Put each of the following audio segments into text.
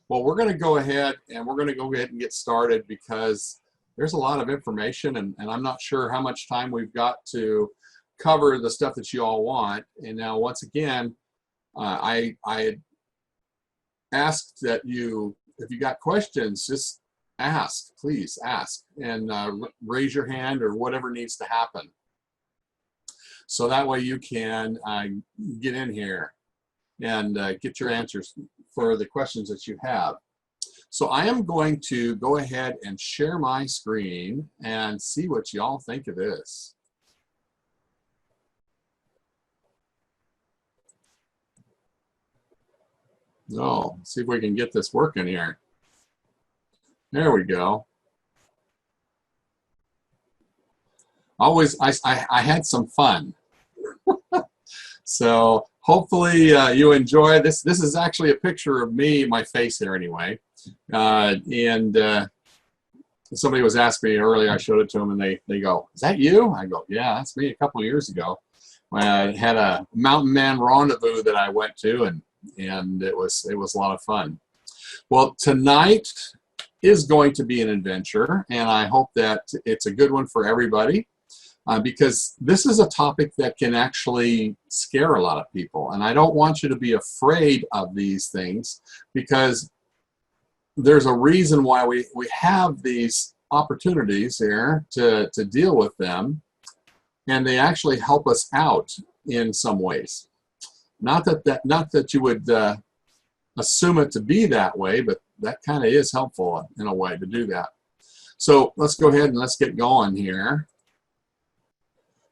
Well, we're going to go ahead and get started because there's a lot of information and I'm not sure how much time we've got to cover the stuff that you all want. And now, once again, I asked that if you got questions, just ask, please ask, and raise your hand or whatever needs to happen. So that way you can get in here and get your answers for the questions that you have. So I am going to go ahead and share my screen and see what y'all think of this. Oh, see if we can get this working here. There we go. I had some fun. So hopefully you enjoy this. This is actually a picture of me, my face here anyway. Somebody was asking me earlier, I showed it to them, and they go, "Is that you?" I go, "Yeah, that's me a couple of years ago. I had a mountain man rendezvous that I went to, and it was a lot of fun." Well, tonight is going to be an adventure, and I hope that it's a good one for everybody. Because this is a topic that can actually scare a lot of people. And I don't want you to be afraid of these things, because there's a reason why we have these opportunities here to deal with them. And they actually help us out in some ways. Not that you would assume it to be that way, but that kind of is helpful in a way to do that. So let's go ahead and let's get going here.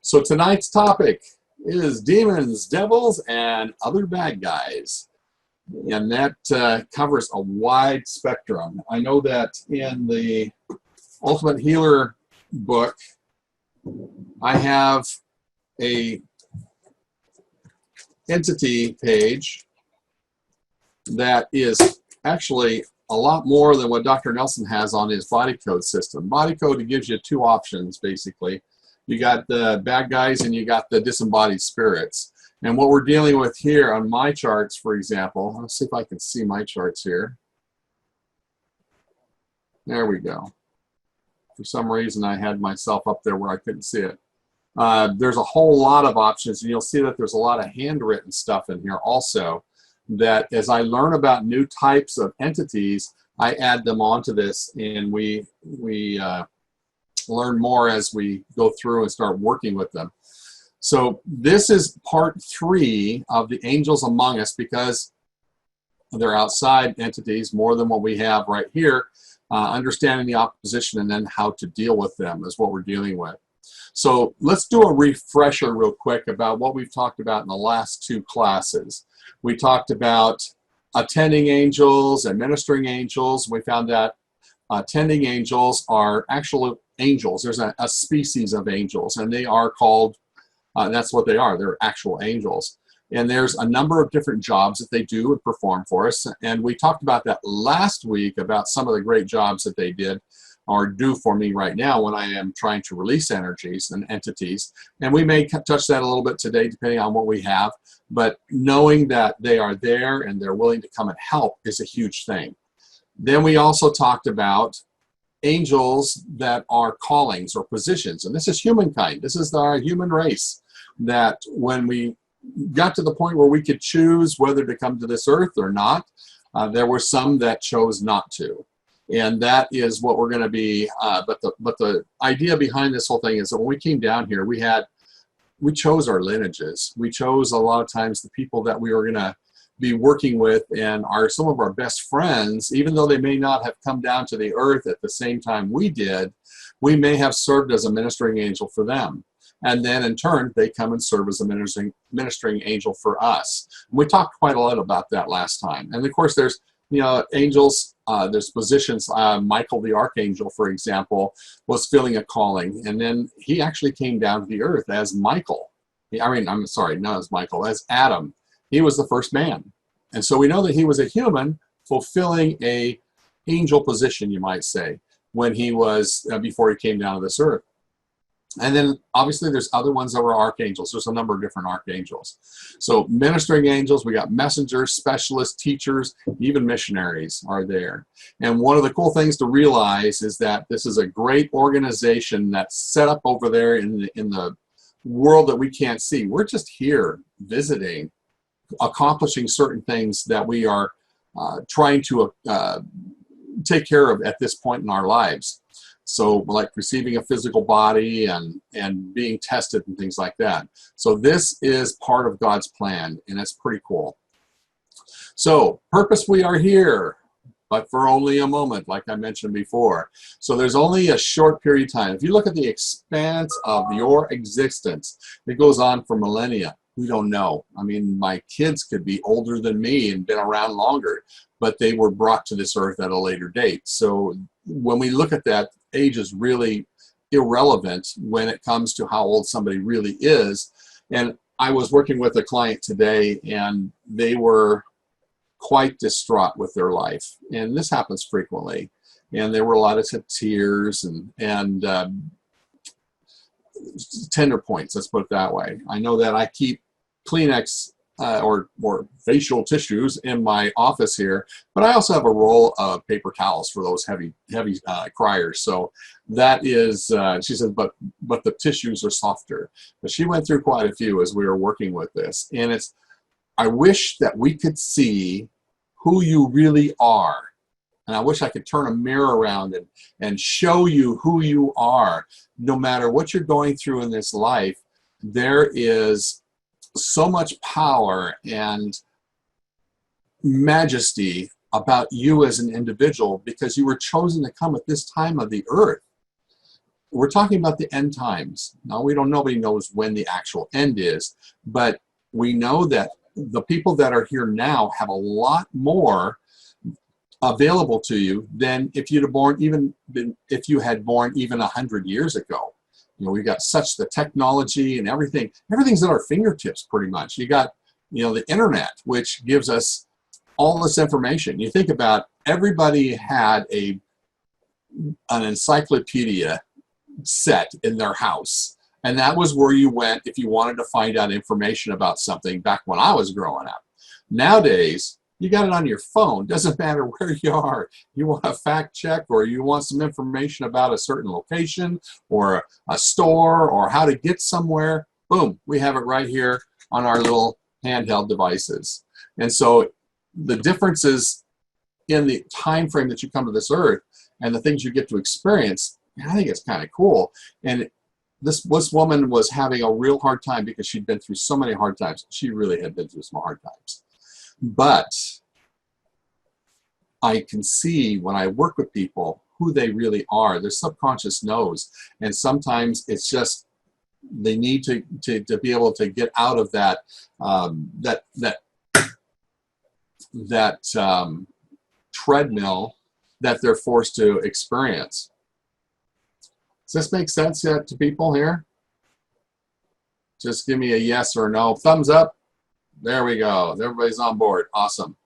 So tonight's topic is demons, devils, and other bad guys. And that covers a wide spectrum. I know that in the Ultimate Healer book, I have a entity page that is actually a lot more than what Dr. Nelson has on his body code system. Body code gives you two options, basically. You got the bad guys and you got the disembodied spirits. And what we're dealing with here on my charts, for example, let's see if I can see my charts here. There we go. For some reason, I had myself up there where I couldn't see it. There's a whole lot of options, and you'll see that there's a lot of handwritten stuff in here also, that as I learn about new types of entities, I add them onto this, and we learn more as we go through and start working with them. So this is part 3 of the angels among us, because they're outside entities more than what we have right here. Understanding the opposition and then how to deal with them is what we're dealing with. So let's do a refresher real quick about what we've talked about in the last 2 classes. We talked about attending angels and ministering angels. We found that attending angels are actual angels. There's a species of angels, and they are called, that's what they are. They're actual angels. And there's a number of different jobs that they do and perform for us. And we talked about that last week, about some of the great jobs that they did or do for me right now when I am trying to release energies and entities. And we may touch that a little bit today, depending on what we have. But knowing that they are there and they're willing to come and help is a huge thing. Then we also talked about angels that are callings or positions. And this is humankind. This is our human race, that when we got to the point where we could choose whether to come to this earth or not, there were some that chose not to. And that is what we're going to be. But the idea behind this whole thing is that when we came down here, we chose our lineages. We chose a lot of times the people that we were going to be working with, and are some of our best friends, even though they may not have come down to the earth at the same time we did. We may have served as a ministering angel for them. And then in turn, they come and serve as a ministering angel for us. And we talked quite a lot about that last time. And of course, there's angels, there's positions. Michael the Archangel, for example, was filling a calling. And then he actually came down to the earth as Michael. I'm sorry, not as Michael, as Adam. He was the first man. And so we know that he was a human fulfilling a angel position, you might say, when he was, before he came down to this earth. And then obviously there's other ones that were archangels. There's a number of different archangels. So ministering angels, we got messengers, specialists, teachers, even missionaries are there. And one of the cool things to realize is that this is a great organization that's set up over there in the world that we can't see. We're just here visiting, accomplishing certain things that we are trying to take care of at this point in our lives. So like receiving a physical body and being tested and things like that. So this is part of God's plan, and it's pretty cool. So purpose, we are here, but for only a moment, like I mentioned before. So there's only a short period of time. If you look at the expanse of your existence, it goes on for millennia. We don't know. I mean, my kids could be older than me and been around longer, but they were brought to this earth at a later date. So when we look at that, age is really irrelevant when it comes to how old somebody really is. And I was working with a client today, and they were quite distraught with their life. And this happens frequently. And there were a lot of tears and tender points, let's put it that way. I know that I keep Kleenex or facial tissues in my office here, but I also have a roll of paper towels for those heavy criers. So that is, she said, but the tissues are softer. But she went through quite a few as we were working with this. And it's, I wish that we could see who you really are. And I wish I could turn a mirror around and show you who you are. No matter what you're going through in this life, there is so much power and majesty about you as an individual because you were chosen to come at this time of the earth. We're talking about the end times. Now, nobody knows when the actual end is, but we know that the people that are here now have a lot more available to you than if you'd have if you had born even 100 years ago. You know, we've got such the technology and everything's at our fingertips pretty much. You got, the internet, which gives us all this information. You think about, everybody had an encyclopedia set in their house. And that was where you went if you wanted to find out information about something back when I was growing up. Nowadays, you got it on your phone. Doesn't matter where you are. You want a fact check, or you want some information about a certain location or a store or how to get somewhere. Boom, we have it right here on our little handheld devices. And so the differences in the time frame that you come to this earth and the things you get to experience, I think it's kind of cool. And this woman was having a real hard time because she'd been through so many hard times. She really had been through some hard times. But I can see when I work with people who they really are. Their subconscious knows. And sometimes it's just they need to be able to get out of that treadmill that they're forced to experience. Does this make sense yet to people here? Just give me a yes or no. Thumbs up. There we go. Everybody's on board. Awesome.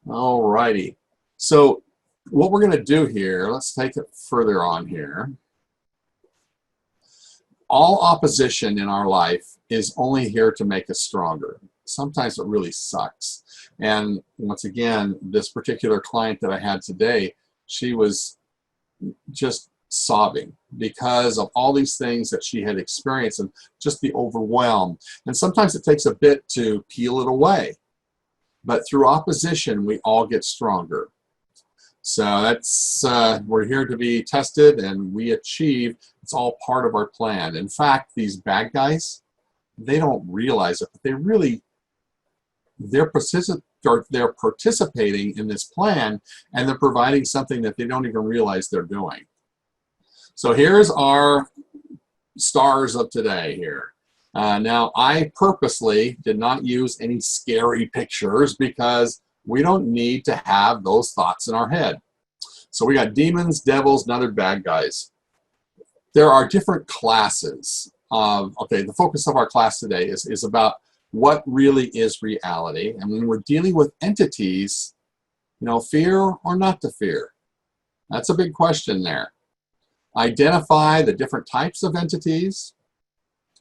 All righty. So what we're going to do here, let's take it further on here. All opposition in our life is only here to make us stronger. Sometimes it really sucks. And once again, this particular client that I had today, she was just sobbing because of all these things that she had experienced and just the overwhelm. And sometimes it takes a bit to peel it away. But through opposition, we all get stronger. So that's, we're here to be tested and we achieve. It's all part of our plan. In fact, these bad guys, they don't realize it, but they're participating in this plan, and they're providing something that they don't even realize they're doing. So here's our stars of today here. Now, I purposely did not use any scary pictures because we don't need to have those thoughts in our head. So we got demons, devils, and other bad guys. There are different classes of, okay, the focus of our class today is about what really is reality. And when we're dealing with entities, fear or not to fear? That's a big question there. identify the different types of entities.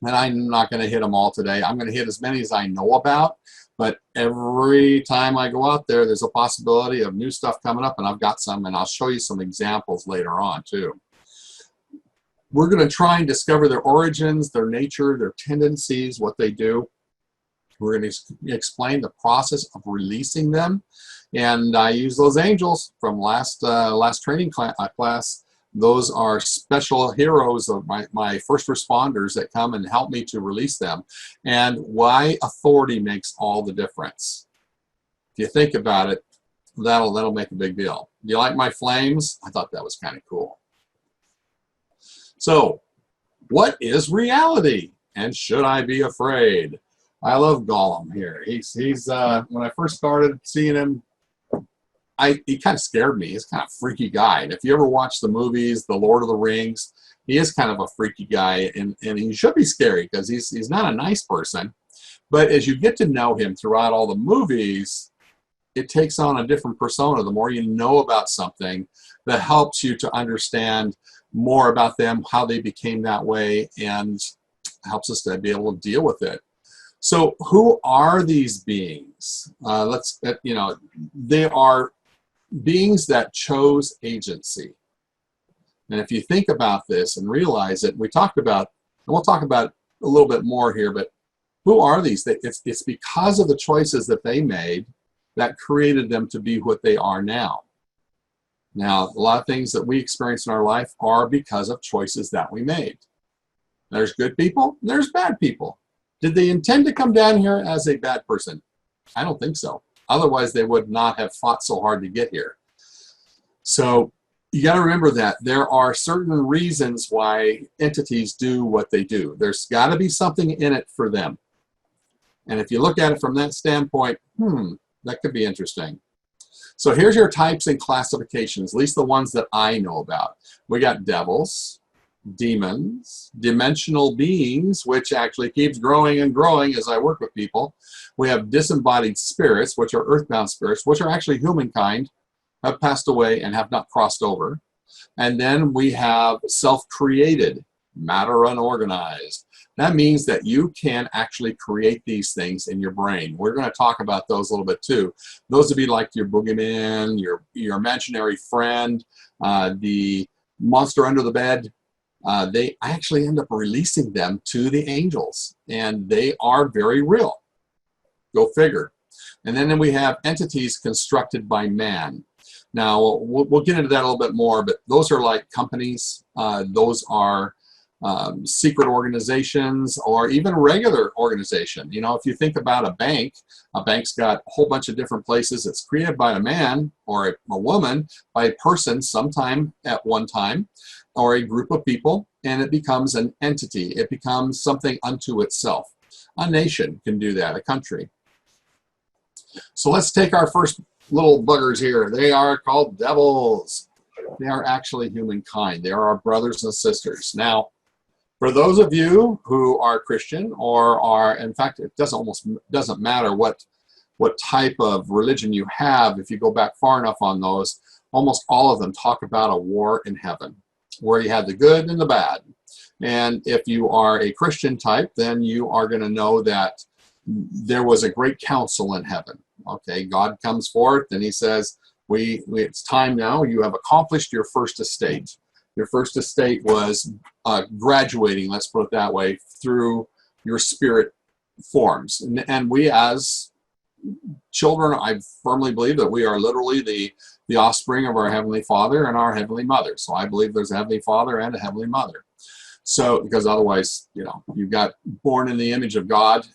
And I'm not going to hit them all today. I'm going to hit as many as I know about. But every time I go out there, there's a possibility of new stuff coming up, and I've got some, and I'll show you some examples later on too. We're going to try and discover their origins, their nature, their tendencies, what they do. We're going to explain the process of releasing them. And I use those angels from last training class. Those are special heroes of my first responders that come and help me to release them. And why authority makes all the difference. If you think about it, that'll make a big deal. Do you like my flames? I thought that was kind of cool. So, what is reality? And should I be afraid? I love Gollum here. He's when I first started seeing him, he kind of scared me. He's kind of a freaky guy. And if you ever watch the movies, The Lord of the Rings, he is kind of a freaky guy, and he should be scary because he's not a nice person. But as you get to know him throughout all the movies, it takes on a different persona. The more you know about something, that helps you to understand more about them, how they became that way, and helps us to be able to deal with it. So who are these beings? They are beings that chose agency. And if you think about this and realize it, we talked about, and we'll talk about a little bit more here, but who are these? It's because of the choices that they made that created them to be what they are now. Now, a lot of things that we experience in our life are because of choices that we made. There's good people, there's bad people. Did they intend to come down here as a bad person? I don't think so. Otherwise, they would not have fought so hard to get here. So you got to remember that there are certain reasons why entities do what they do. There's got to be something in it for them. And if you look at it from that standpoint, that could be interesting. So here's your types and classifications, at least the ones that I know about. We got devils, demons, dimensional beings, which actually keeps growing and growing as I work with people. We have disembodied spirits, which are earthbound spirits, which are actually humankind, have passed away and have not crossed over. And then we have self-created, matter unorganized. That means that you can actually create these things in your brain. We're going to talk about those a little bit too. Those would be like your boogeyman, your imaginary friend, the monster under the bed. They actually end up releasing them to the angels, and they are very real. Go figure. And then we have entities constructed by man. Now, we'll get into that a little bit more, but those are like companies. Those are secret organizations, or even a regular organization. You know, if you think about a bank's got a whole bunch of different places. It's created by a man or a woman, by a person sometime at one time, or a group of people, and it becomes an entity. It becomes something unto itself. A nation can do that, a country. So let's take our first little buggers here. They are called devils. They are actually humankind. They are our brothers and sisters. Now, for those of you who are Christian, or are, in fact, it doesn't matter what type of religion you have. If you go back far enough on those, almost all of them talk about a war in heaven, where you had the good and the bad. And if you are a Christian type, then you are going to know that there was a great council in heaven. Okay, God comes forth and he says, it's time now. You have accomplished your first estate. Your first estate was graduating, let's put it that way, through your spirit forms. And we as children, I firmly believe that we are literally the offspring of our Heavenly Father and our Heavenly Mother. So I believe there's a Heavenly Father and a Heavenly Mother. So, because otherwise, you got born in the image of God.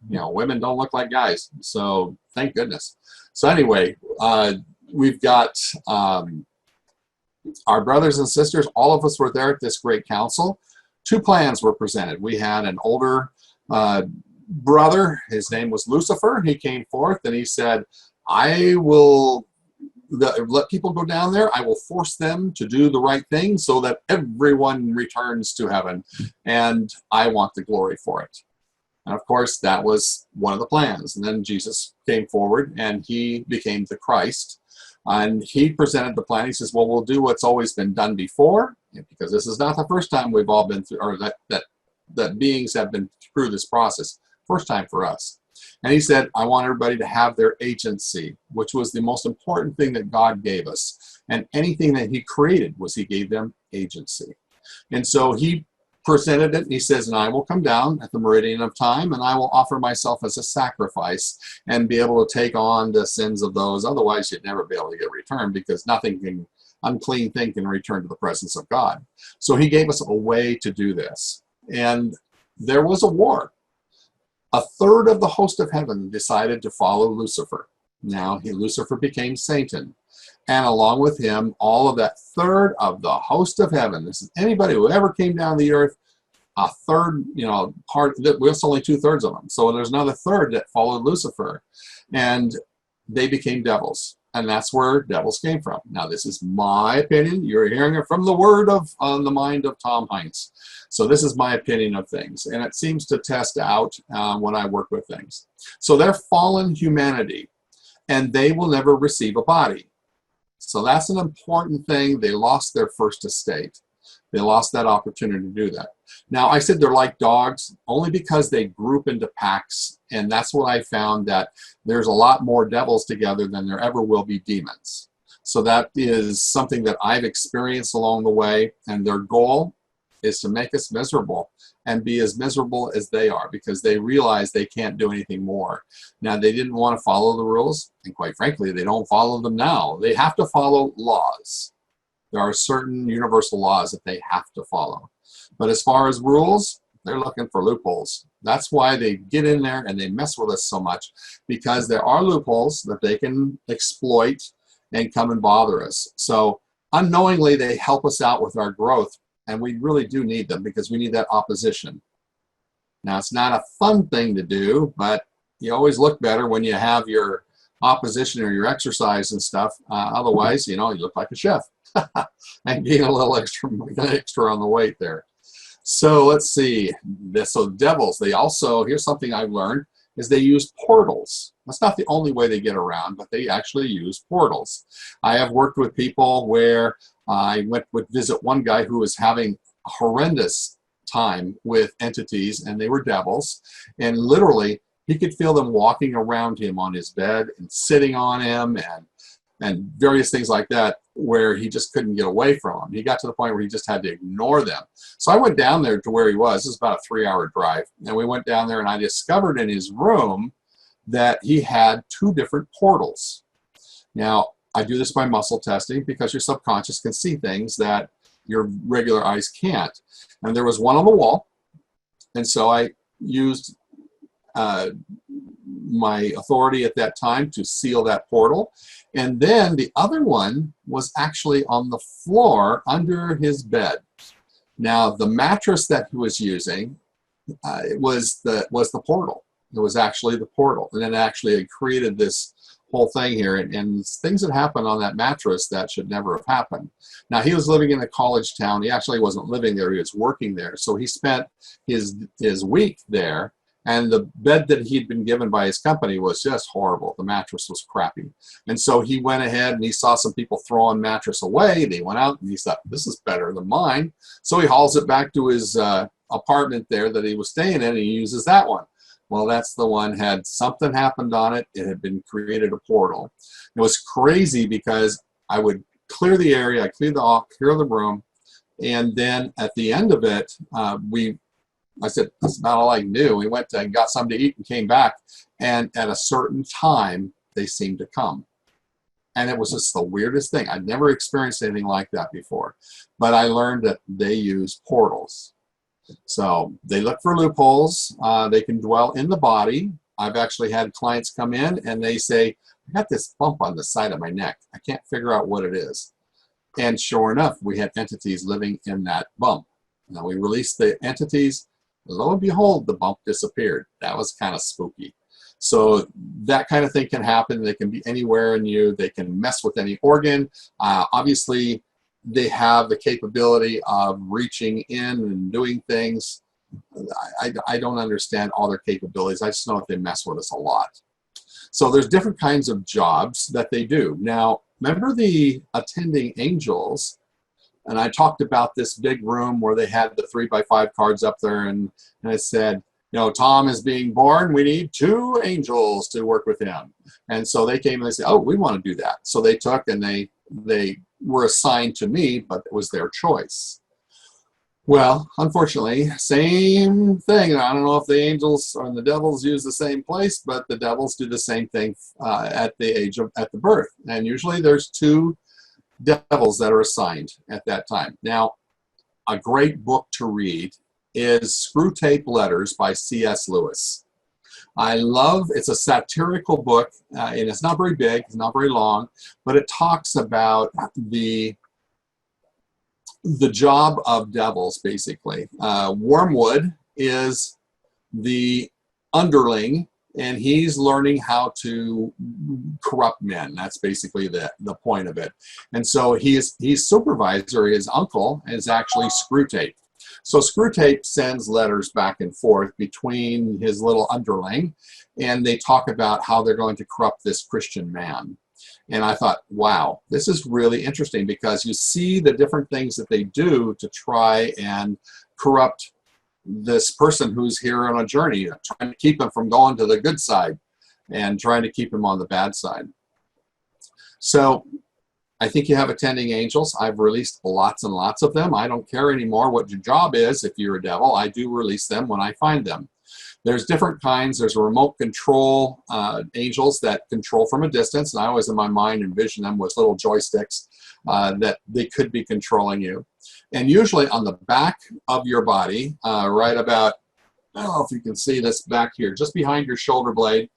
Women don't look like guys. So thank goodness. So anyway, we've got our brothers and sisters. All of us were there at this great council. Two plans were presented. We had an older brother. His name was Lucifer. He came forth and he said, I will let people go down there. I will force them to do the right thing so that everyone returns to heaven. And I want the glory for it. And of course, that was one of the plans. And then Jesus came forward and he became the Christ. And he presented the plan. He says, well, we'll do what's always been done before. because this is not the first time we've all been through, or that beings have been through this process. First time for us. And he said, I want everybody to have their agency, which was the most important thing that God gave us. And anything that he created was he gave them agency. And so he presented it. He says, and I will come down at the meridian of time, and I will offer myself as a sacrifice and be able to take on the sins of those. Otherwise, you'd never be able to get returned, because nothing can, unclean thing can return to the presence of God. So he gave us a way to do this. And there was a war. A third of the host of heaven decided to follow Lucifer. Now, Lucifer became Satan. And along with him, all of that third of the host of heaven, this is anybody who ever came down to the earth, a third, part, there's only 2/3 of them. So there's another third that followed Lucifer. And they became devils. And that's where devils came from. Now, this is my opinion. You're hearing it from the word on the mind of Tom Heintz. So this is my opinion of things. And it seems to test out when I work with things. So they're fallen humanity. And they will never receive a body. So that's an important thing. They lost their first estate. They lost that opportunity to do that. Now, I said they're like dogs only because they group into packs. And that's what I found, that there's a lot more devils together than there ever will be demons. So that is something that I've experienced along the way. And their goal is to make us miserable and be as miserable as they are, because they realize they can't do anything more. Now, they didn't want to follow the rules, and quite frankly, they don't follow them now. They have to follow laws. There are certain universal laws that they have to follow. But as far as rules, they're looking for loopholes. That's why they get in there and they mess with us so much, because there are loopholes that they can exploit and come and bother us. So unknowingly, they help us out with our growth. And we really do need them, because we need that opposition. Now, it's not a fun thing to do, but you always look better when you have your opposition or your exercise and stuff. Otherwise, you look like a chef and gain a little extra on the weight there. So let's see. So devils, they also, here's something I've learned, is they use portals. That's not the only way they get around, but they actually use portals. I have worked with people where I would visit one guy who was having a horrendous time with entities, and they were devils. And literally, he could feel them walking around him on his bed and sitting on him and various things like that, where he just couldn't get away from them. He got to the point where he just had to ignore them. So I went down there to where he was. This is about a 3-hour drive. And we went down there, and I discovered in his room that he had 2 different portals. Now, I do this by muscle testing, because your subconscious can see things that your regular eyes can't. And there was one on the wall. And so I used my authority at that time to seal that portal. And then the other one was actually on the floor under his bed. Now, the mattress that he was using was the portal. It was actually the portal. And it actually had created this whole thing here, and things that happened on that mattress that should never have happened. Now, he was living in a college town. He actually wasn't living there. He was working there. So he spent his week there, and the bed that he'd been given by his company was just horrible. The mattress was crappy. And so he went ahead and he saw some people throwing mattress away. They went out and he thought, this is better than mine. So he hauls it back to his apartment there that he was staying in, and he uses that one. Well, that's the one, had something happened on it. It had been created a portal. It was crazy, because I would clear the area, I clear the room, and then at the end of it, I said, that's about all I can do. We went and got something to eat and came back, and at a certain time, they seemed to come. And it was just the weirdest thing. I'd never experienced anything like that before. But I learned that they use portals. So they look for loopholes. They can dwell in the body. I've actually had clients come in and they say, I got this bump on the side of my neck. I can't figure out what it is. And sure enough, we had entities living in that bump. Now we released the entities. Lo and behold, the bump disappeared. That was kind of spooky. So that kind of thing can happen. They can be anywhere in you. They can mess with any organ. Obviously, they have the capability of reaching in and doing things. I don't understand all their capabilities. I just know that they mess with us a lot. So there's different kinds of jobs that they do. Now, remember the attending angels And I talked about this big room where they had the 3x5 cards up there, and I said, you know, Tom is being born. We need 2 angels to work with him. And so they came and they said, oh, we want to do that. So they took and they were assigned to me, but it was their choice. Well, unfortunately, same thing. I don't know if the angels or the devils use the same place, but the devils do the same thing at the birth. And usually there's 2 devils that are assigned at that time. Now, a great book to read is Screw Tape Letters by C.S. Lewis. It's a satirical book, and it's not very big, it's not very long, but it talks about the job of devils, basically. Wormwood is the underling, and he's learning how to corrupt men. That's basically the point of it. And so his supervisor, his uncle, is actually Screwtape. So Screwtape sends letters back and forth between his little underling, and they talk about how they're going to corrupt this Christian man. And I thought, wow, this is really interesting, because you see the different things that they do to try and corrupt this person who's here on a journey, trying to keep him from going to the good side and trying to keep him on the bad side. So I think you have attending angels. I've released lots and lots of them. I don't care anymore what your job is. If you're a devil, I do release them when I find them. There's different kinds. There's a remote control angels that control from a distance, and I always in my mind envision them with little joysticks that they could be controlling you. And usually on the back of your body, right about, I don't know if you can see this back here, just behind your shoulder blade,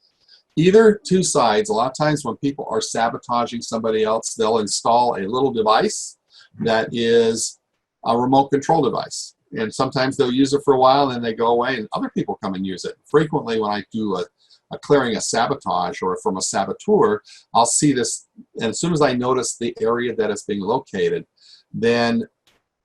either 2 sides. A lot of times when people are sabotaging somebody else, they'll install a little device that is a remote control device. And sometimes they'll use it for a while, and then they go away, and other people come and use it. Frequently when I do a clearing a sabotage or from a saboteur, I'll see this, and as soon as I notice the area that it's being located, then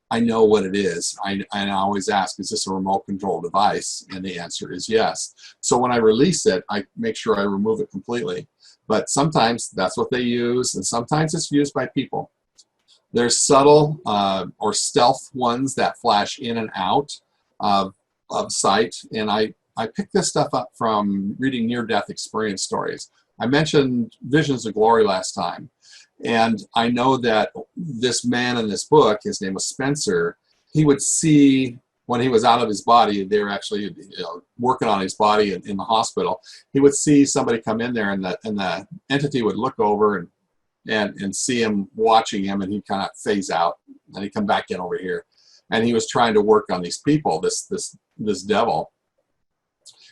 I know what it is. And I always ask, is this a remote control device? And the answer is yes. So when I release it, I make sure I remove it completely. But sometimes that's what they use, and sometimes it's used by people. There's subtle or stealth ones that flash in and out of sight. And I picked this stuff up from reading near-death experience stories. I mentioned Visions of Glory last time. And I know that this man in this book, his name was Spencer, he would see when he was out of his body, they were actually working on his body in the hospital. He would see somebody come in there, and the entity would look over and see him watching him, and he'd kind of phase out, and he'd come back in over here. And he was trying to work on these people, this devil.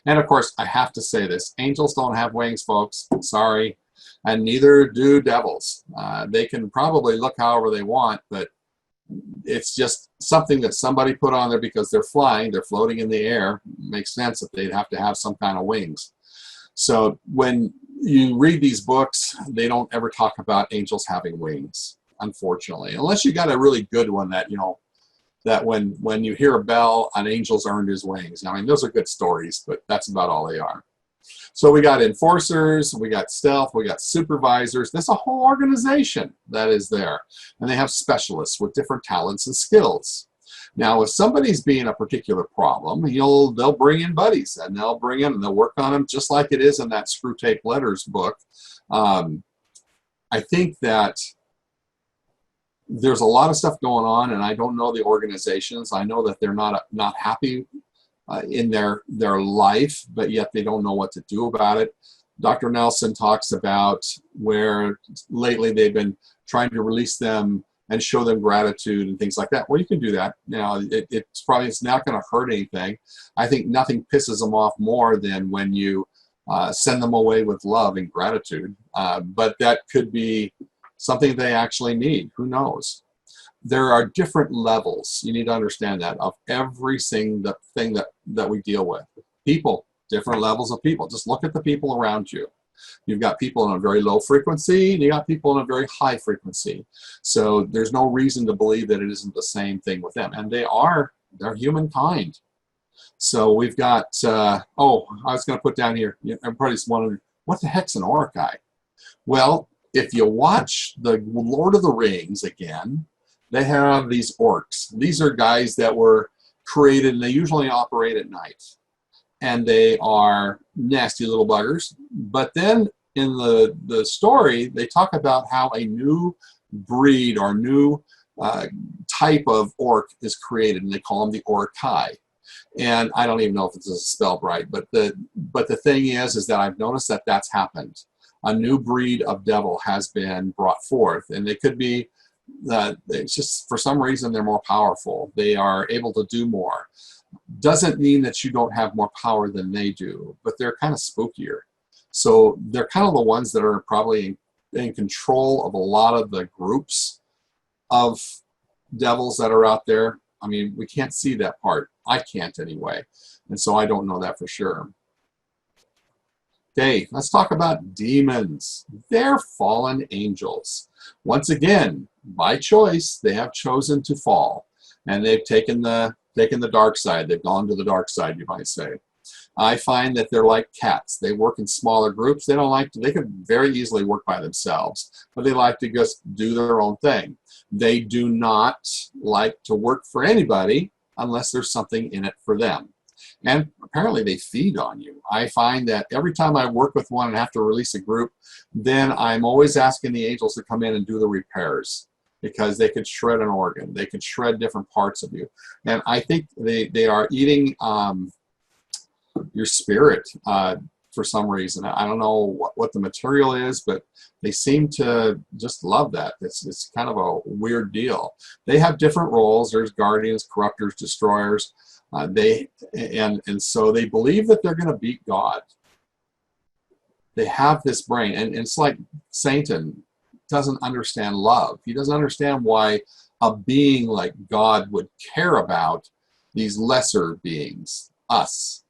And of course, I have to say this, angels don't have wings, folks. Sorry. And neither do devils. They can probably look however they want, but it's just something that somebody put on there because they're flying, they're floating in the air. It makes sense that they'd have to have some kind of wings. So when you read these books, they don't ever talk about angels having wings, unfortunately, unless you got a really good one that, that when you hear a bell, an angel's earned his wings. I mean, those are good stories, but that's about all they are. So we got enforcers, we got stealth, we got supervisors. There's a whole organization that is there. And they have specialists with different talents and skills. Now, if somebody's being a particular problem, they'll bring in buddies, and they'll bring in and they'll work on them just like it is in that Screw Tape Letters book. I think that there's a lot of stuff going on, and I don't know the organizations. I know that they're not happy in their life, but yet they don't know what to do about it. Dr. Nelson talks about where lately they've been trying to release them and show them gratitude and things like that. Well, you can do that. Now, it's not going to hurt anything. I think nothing pisses them off more than when you send them away with love and gratitude. But that could be something they actually need. Who knows? There are different levels, you need to understand that, of every single thing that we deal with. People, different levels of people. Just look at the people around you. You've got people in a very low frequency, and you got people in a very high frequency. So there's no reason to believe that it isn't the same thing with them. And they're humankind. So we've got, I was going to put down here, everybody's wondering, what the heck's an Orokai? Well, if you watch the Lord of the Rings again, they have these orcs. These are guys that were created, and they usually operate at night. And they are nasty little buggers. But then in the story, they talk about how a new breed or new type of orc is created, and they call them the Orkai. And I don't even know if it's spelled right, but the thing is that I've noticed that that's happened. A new breed of devil has been brought forth, and they could be it's just for some reason they're more powerful. They are able to do more. Doesn't mean that you don't have more power than they do, but they're kind of spookier. So they're kind of the ones that are probably in control of a lot of the groups of devils that are out there. I mean, we can't see that part. I can't anyway. And so I don't know that for sure. Okay, let's talk about demons. They're fallen angels. Once again, by choice, they have chosen to fall. And they've taken the dark side. They've gone to the dark side, you might say. I find that they're like cats. They work in smaller groups. They don't like to, they could very easily work by themselves, but they like to just do their own thing. They do not like to work for anybody unless there's something in it for them. And apparently they feed on you. I find that every time I work with one and have to release a group, then I'm always asking the angels to come in and do the repairs, because they could shred an organ. They could shred different parts of you. And I think they are eating your spirit for some reason. I don't know what the material is, but they seem to just love that. It's kind of a weird deal. They have different roles. There's guardians, corruptors, destroyers. And so they believe that they're going to beat God. They have this brain, and it's like Satan doesn't understand love. He doesn't understand why a being like God would care about these lesser beings, us.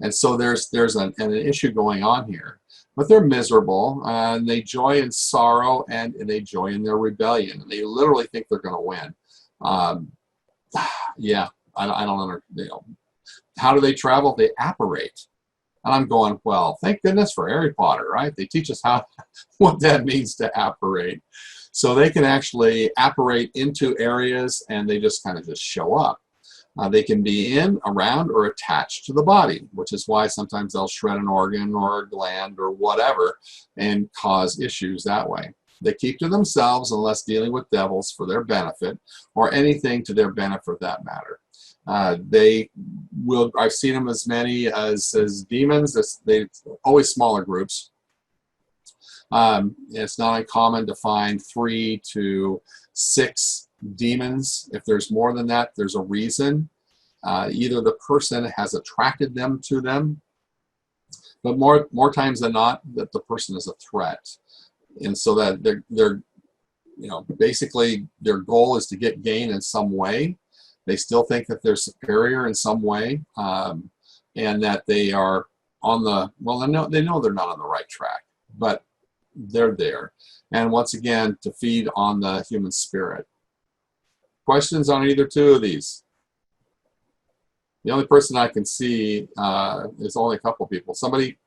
And so there's an issue going on here. But they're miserable, and they joy in sorrow, and they joy in their rebellion. And they literally think they're going to win. Yeah, I don't understand. How do they travel? They apparate. And I'm going, well, thank goodness for Harry Potter, right? They teach us what that means to apparate. So they can actually apparate into areas, and they just kind of just show up. They can be in, around, or attached to the body, which is why sometimes they'll shred an organ or a gland or whatever and cause issues that way. They keep to themselves unless dealing with devils for their benefit, or anything to their benefit for that matter. They will, I've seen them as many as demons. They always smaller groups. It's not uncommon to find 3 to 6 demons. If there's more than that, there's a reason. Either the person has attracted them to them, but more times than not, that the person is a threat. And so that they're basically their goal is to get gain in some way. They still think that they're superior in some way, and that they are on the, well, they know they're not on the right track, but they're there. And once again, to feed on the human spirit. Questions on either 2 of these? The only person I can see is only a couple people. Somebody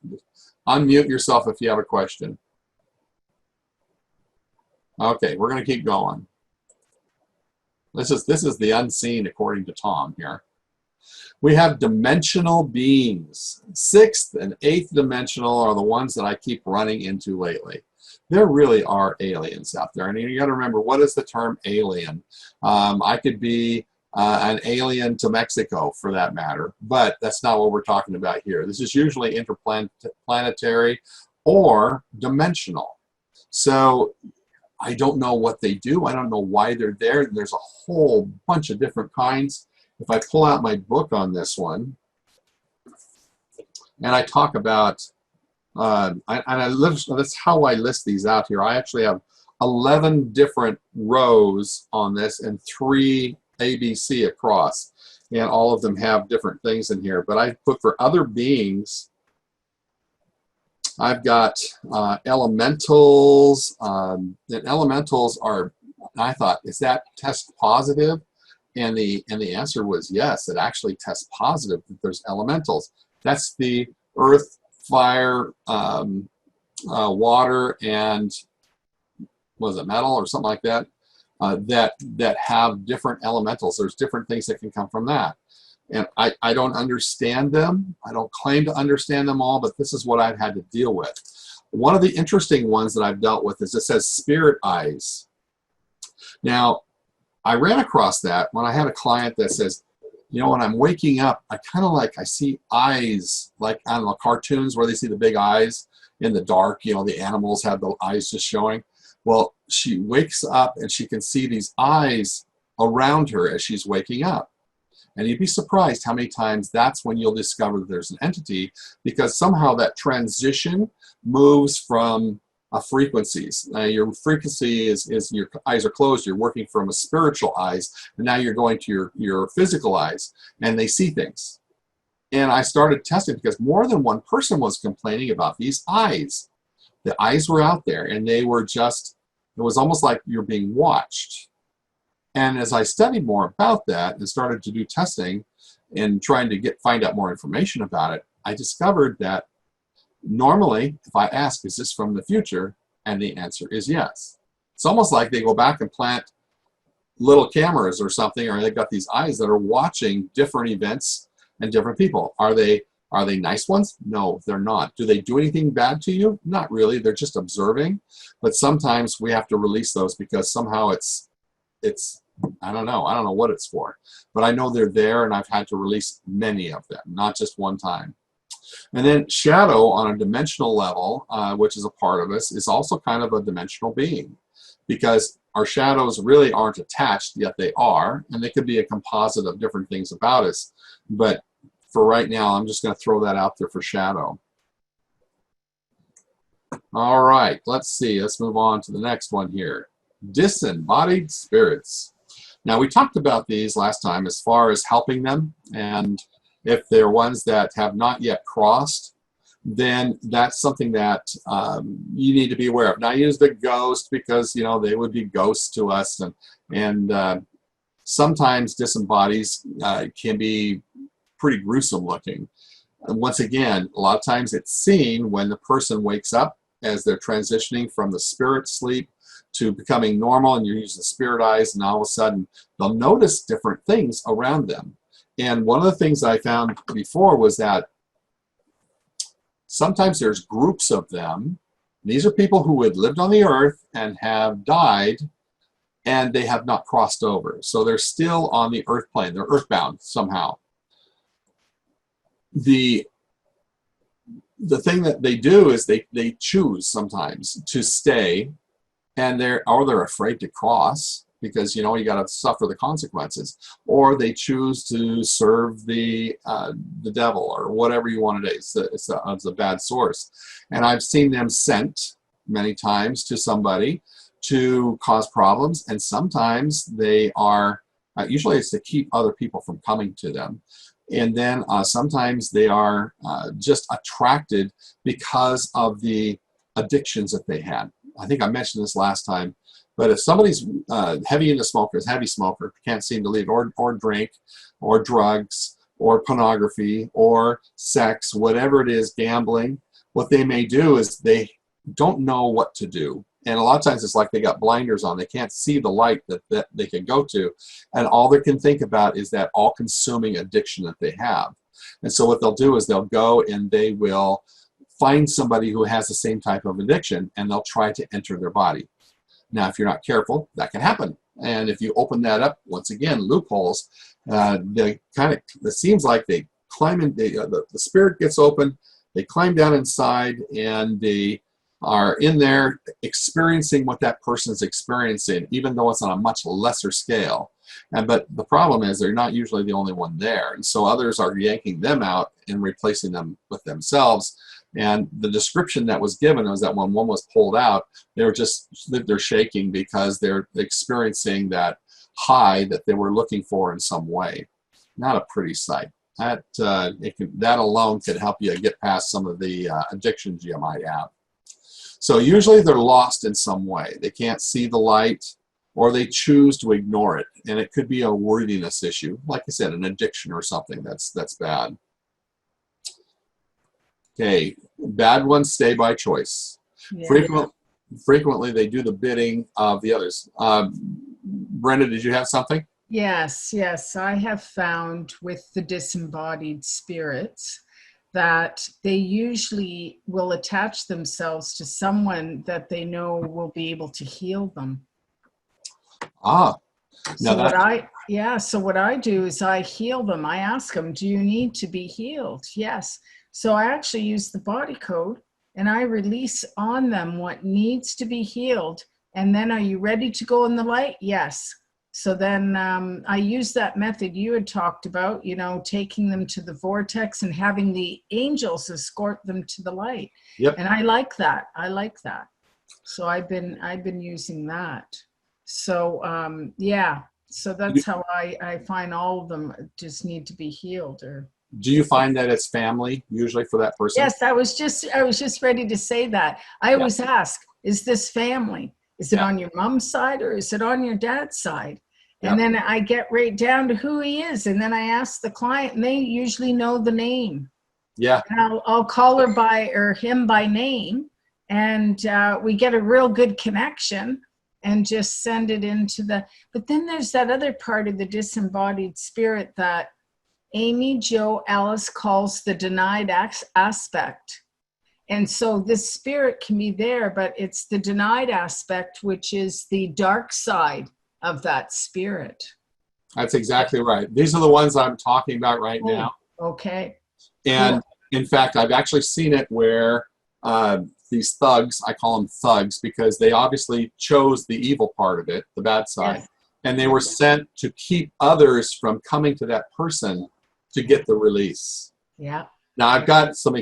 unmute yourself if you have a question. Okay, we're going to keep going. This is the unseen according to Tom here. We have dimensional beings. 6th and 8th dimensional are the ones that I keep running into lately. There really are aliens out there. And you got to remember, what is the term alien? I could be an alien to Mexico for that matter, but that's not what we're talking about here. This is usually interplanetary or dimensional. So I don't know what they do. I don't know why they're there. There's a whole bunch of different kinds. If I pull out my book on this one, and I talk about, that's how I list these out here. I actually have 11 different rows on this and 3 ABC across, and all of them have different things in here. But I put for other beings, I've got elementals. And elementals are, I thought, is that test positive? And the answer was yes, it actually tests positive that there's elementals. That's the earth, fire, water, and was it metal or something like that? that have different elementals. There's different things that can come from that. And I don't understand them. I don't claim to understand them all, but this is what I've had to deal with. One of the interesting ones that I've dealt with is it says spirit eyes. Now, I ran across that when I had a client that says, you know, when I'm waking up, I see eyes, like, I don't know, cartoons where they see the big eyes in the dark, you know, the animals have the eyes just showing. Well, she wakes up and she can see these eyes around her as she's waking up. And you'd be surprised how many times that's when you'll discover that there's an entity, because somehow that transition moves from frequencies. Your frequency is your eyes are closed, you're working from a spiritual eyes, and now you're going to your physical eyes, and they see things. And I started testing because more than one person was complaining about these eyes. The eyes were out there, and they were just, it was almost like you're being watched. And as I studied more about that and started to do testing and trying to find out more information about it, I discovered that normally, if I ask, is this from the future? And the answer is yes. It's almost like they go back and plant little cameras or something, or they've got these eyes that are watching different events and different people. Are they nice ones? No, they're not. Do they do anything bad to you? Not really. They're just observing. But sometimes we have to release those because somehow it's I don't know what it's for. But I know they're there, and I've had to release many of them, not just one time. And then shadow on a dimensional level, which is a part of us, is also kind of a dimensional being, because our shadows really aren't attached, yet they are, and they could be a composite of different things about us. But for right now, I'm just going to throw that out there for shadow. All right, let's see. Let's move on to the next one here. Disembodied spirits. Now, we talked about these last time as far as helping them, and if they're ones that have not yet crossed, then that's something that you need to be aware of. Now, I use the ghost because, you know, they would be ghosts to us, and sometimes disembodies can be pretty gruesome looking. And once again, a lot of times it's seen when the person wakes up as they're transitioning from the spirit sleep to becoming normal, and you're using spirit eyes, and all of a sudden they'll notice different things around them. And one of the things I found before was that sometimes there's groups of them. These are people who had lived on the earth and have died, and they have not crossed over. So they're still on the earth plane. They're earthbound somehow. The thing that they do is they choose sometimes to stay, and they're afraid to cross, because, you know, you got to suffer the consequences, or they choose to serve the devil or whatever you want to do. It's a bad source, and I've seen them sent many times to somebody to cause problems, and sometimes they are usually it's to keep other people from coming to them, and then sometimes they are just attracted because of the addictions that they had. I think I mentioned this last time. But if somebody's heavy smoker, can't seem to leave, or drink, or drugs, or pornography, or sex, whatever it is, gambling, what they may do is they don't know what to do. And a lot of times it's like they got blinders on. They can't see the light that they can go to. And all they can think about is that all-consuming addiction that they have. And so what they'll do is they'll go and they will find somebody who has the same type of addiction, and they'll try to enter their body. Now, if you're not careful, that can happen. And if you open that up, once again, loopholes, it seems like they climb in, the spirit gets open, they climb down inside, and they are in there experiencing what that person's experiencing, even though it's on a much lesser scale. But the problem is they're not usually the only one there. And so others are yanking them out and replacing them with themselves. And the description that was given was that when one was pulled out, they're shaking because they're experiencing that high that they were looking for in some way. Not a pretty sight. That alone could help you get past some of the addictions you might have. So usually they're lost in some way. They can't see the light, or they choose to ignore it. And it could be a worthiness issue. Like I said, an addiction or something that's bad. Okay, bad ones stay by choice. Yeah. Frequently they do the bidding of the others. Brenda, did you have something? Yes, yes. I have found with the disembodied spirits that they usually will attach themselves to someone that they know will be able to heal them. Ah, now So what I do is I heal them. I ask them, do you need to be healed? Yes. So I actually use the body code and I release on them what needs to be healed. And then, are you ready to go in the light? Yes. So then I use that method you had talked about, taking them to the vortex and having the angels escort them to the light. Yep. And I like that. I like that. So I've been using that. So yeah, so that's how I find all of them just need to be healed. Or Do you find that it's family usually for that person? yes, I was just ready to say that. I Yeah. always ask, is this family? Is it on your mom's side or is it on your dad's side? And then I get right down to who he is, and then I ask the client, and they usually know the name. Yeah. And I'll call her by or him by name, and we get a real good connection, and just send it into the. But then there's that other part of the disembodied spirit that Amy Jo Alice calls the denied aspect. And so this spirit can be there, but it's the denied aspect, which is the dark side of that spirit. That's exactly right. These are the ones I'm talking about right now. Okay. And in fact, I've actually seen it where these thugs, I call them thugs because they obviously chose the evil part of it, the bad side, and they were sent to keep others from coming to that person to get the release. Yeah. Now, I've got some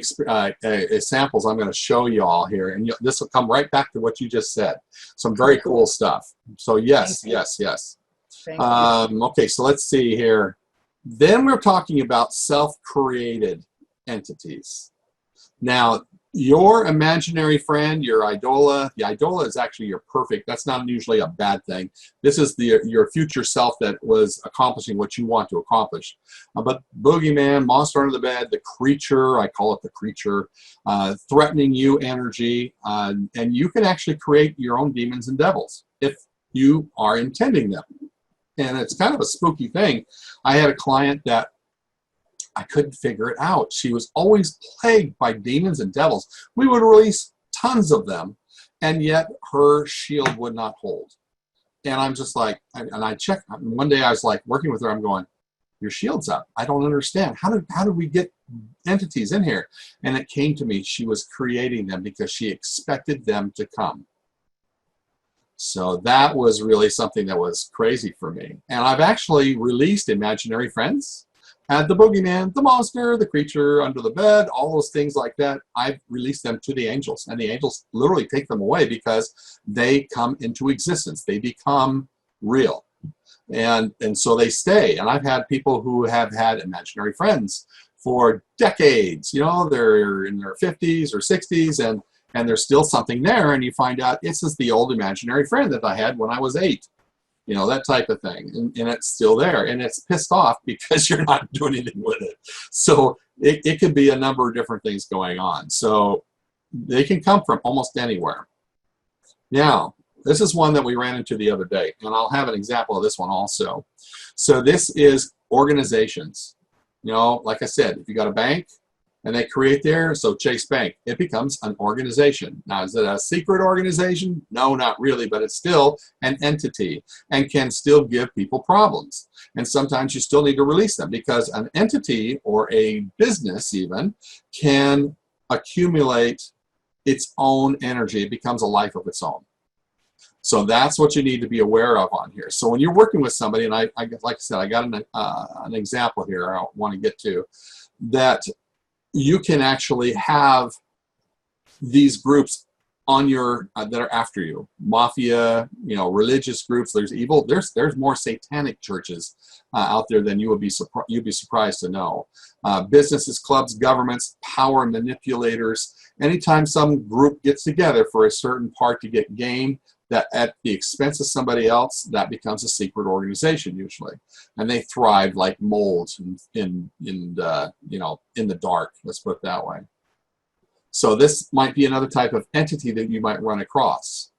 samples I'm going to show you all here, and this will come right back to what you just said. Some very cool stuff. So yes. Okay, so let's see here. Then we're talking about self-created entities. Now, your imaginary friend, your idola, the idola is actually your perfect. That's not usually a bad thing. This is your future self that was accomplishing what you want to accomplish. But boogeyman, monster under the bed, the creature, I call it the creature, threatening you energy, and you can actually create your own demons and devils if you are intending them. And it's kind of a spooky thing. I had a client that I couldn't figure it out. She was always plagued by demons and devils. We would release tons of them, and yet her shield would not hold. And I'm just like, and I checked. One day I was like working with her. I'm going, your shield's up. I don't understand. How did we get entities in here? And it came to me. She was creating them because she expected them to come. So that was really something that was crazy for me. And I've actually released imaginary friends. And the boogeyman, the monster, the creature under the bed, all those things like that, I've released them to the angels. And the angels literally take them away because they come into existence. They become real. And so they stay. And I've had people who have had imaginary friends for decades. They're in their 50s or 60s, and there's still something there. And you find out this is the old imaginary friend that I had when I was 8. That type of thing. And it's still there. And it's pissed off because you're not doing anything with it. So it could be a number of different things going on. So they can come from almost anywhere. Now, this is one that we ran into the other day. And I'll have an example of this one also. So this is organizations. Like I said, if you got a bank, and they create so Chase Bank, it becomes an organization. Now, is it a secret organization? No, not really, but it's still an entity and can still give people problems. And sometimes you still need to release them because an entity or a business even can accumulate its own energy. It becomes a life of its own. So that's what you need to be aware of on here. So when you're working with somebody, and I like I said, I got an example here I want to get to, that you can actually have these groups on your that are after you, mafia, religious groups. There's evil. There's more satanic churches out there than you'd be surprised to know. Businesses, clubs, governments, power manipulators. Anytime some group gets together for a certain part to get gain, that at the expense of somebody else, that becomes a secret organization usually, and they thrive like moles in the dark. Let's put it that way. So this might be another type of entity that you might run across.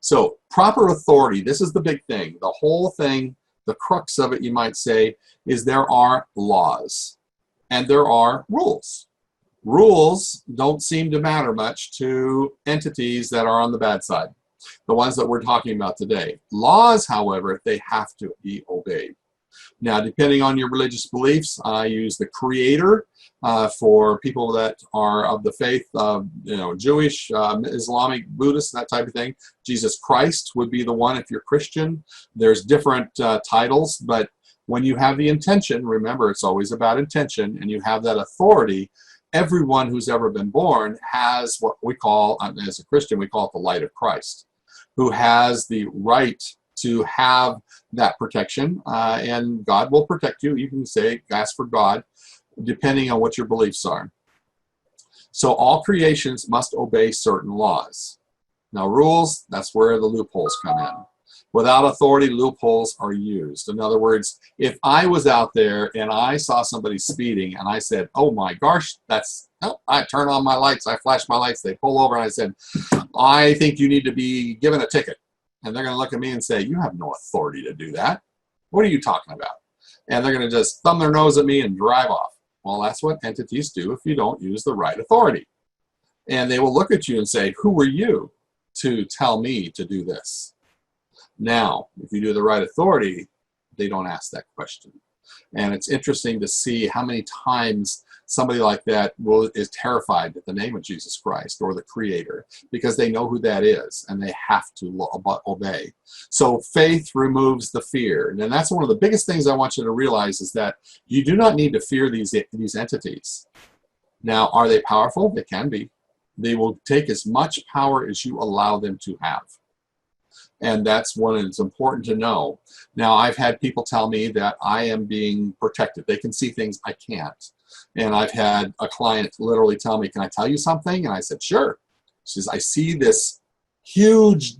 So proper authority, this is the big thing. The whole thing, the crux of it, you might say, is there are laws and there are rules. Rules don't seem to matter much to entities that are on the bad side, the ones that we're talking about today. Laws, however, they have to be obeyed. Now, depending on your religious beliefs, I use the Creator for people that are of the faith, Jewish, Islamic, Buddhist, that type of thing. Jesus Christ would be the one if you're Christian. There's different titles, but when you have the intention, remember it's always about intention, and you have that authority, everyone who's ever been born has what we call, as a Christian, we call it the light of Christ, who has the right to have that protection, and God will protect you. You can say, ask for God, depending on what your beliefs are. So all creations must obey certain laws. Now rules, that's where the loopholes come in. Without authority, loopholes are used. In other words, if I was out there and I saw somebody speeding and I said, oh my gosh, I turn on my lights, I flash my lights, they pull over, and I said, I think you need to be given a ticket. And they're going to look at me and say, you have no authority to do that. What are you talking about? And they're going to just thumb their nose at me and drive off. Well, that's what entities do if you don't use the right authority. And they will look at you and say, who are you to tell me to do this? Now, if you do the right authority, they don't ask that question. And it's interesting to see how many times somebody like that is terrified at the name of Jesus Christ or the Creator, because they know who that is and they have to obey. So faith removes the fear. And that's one of the biggest things I want you to realize, is that you do not need to fear these entities. Now, are they powerful? They can be. They will take as much power as you allow them to have. And that's one that's important to know. Now, I've had people tell me that I am being protected. They can see things I can't. And I've had a client literally tell me, can I tell you something? And I said, sure. She says, I see this huge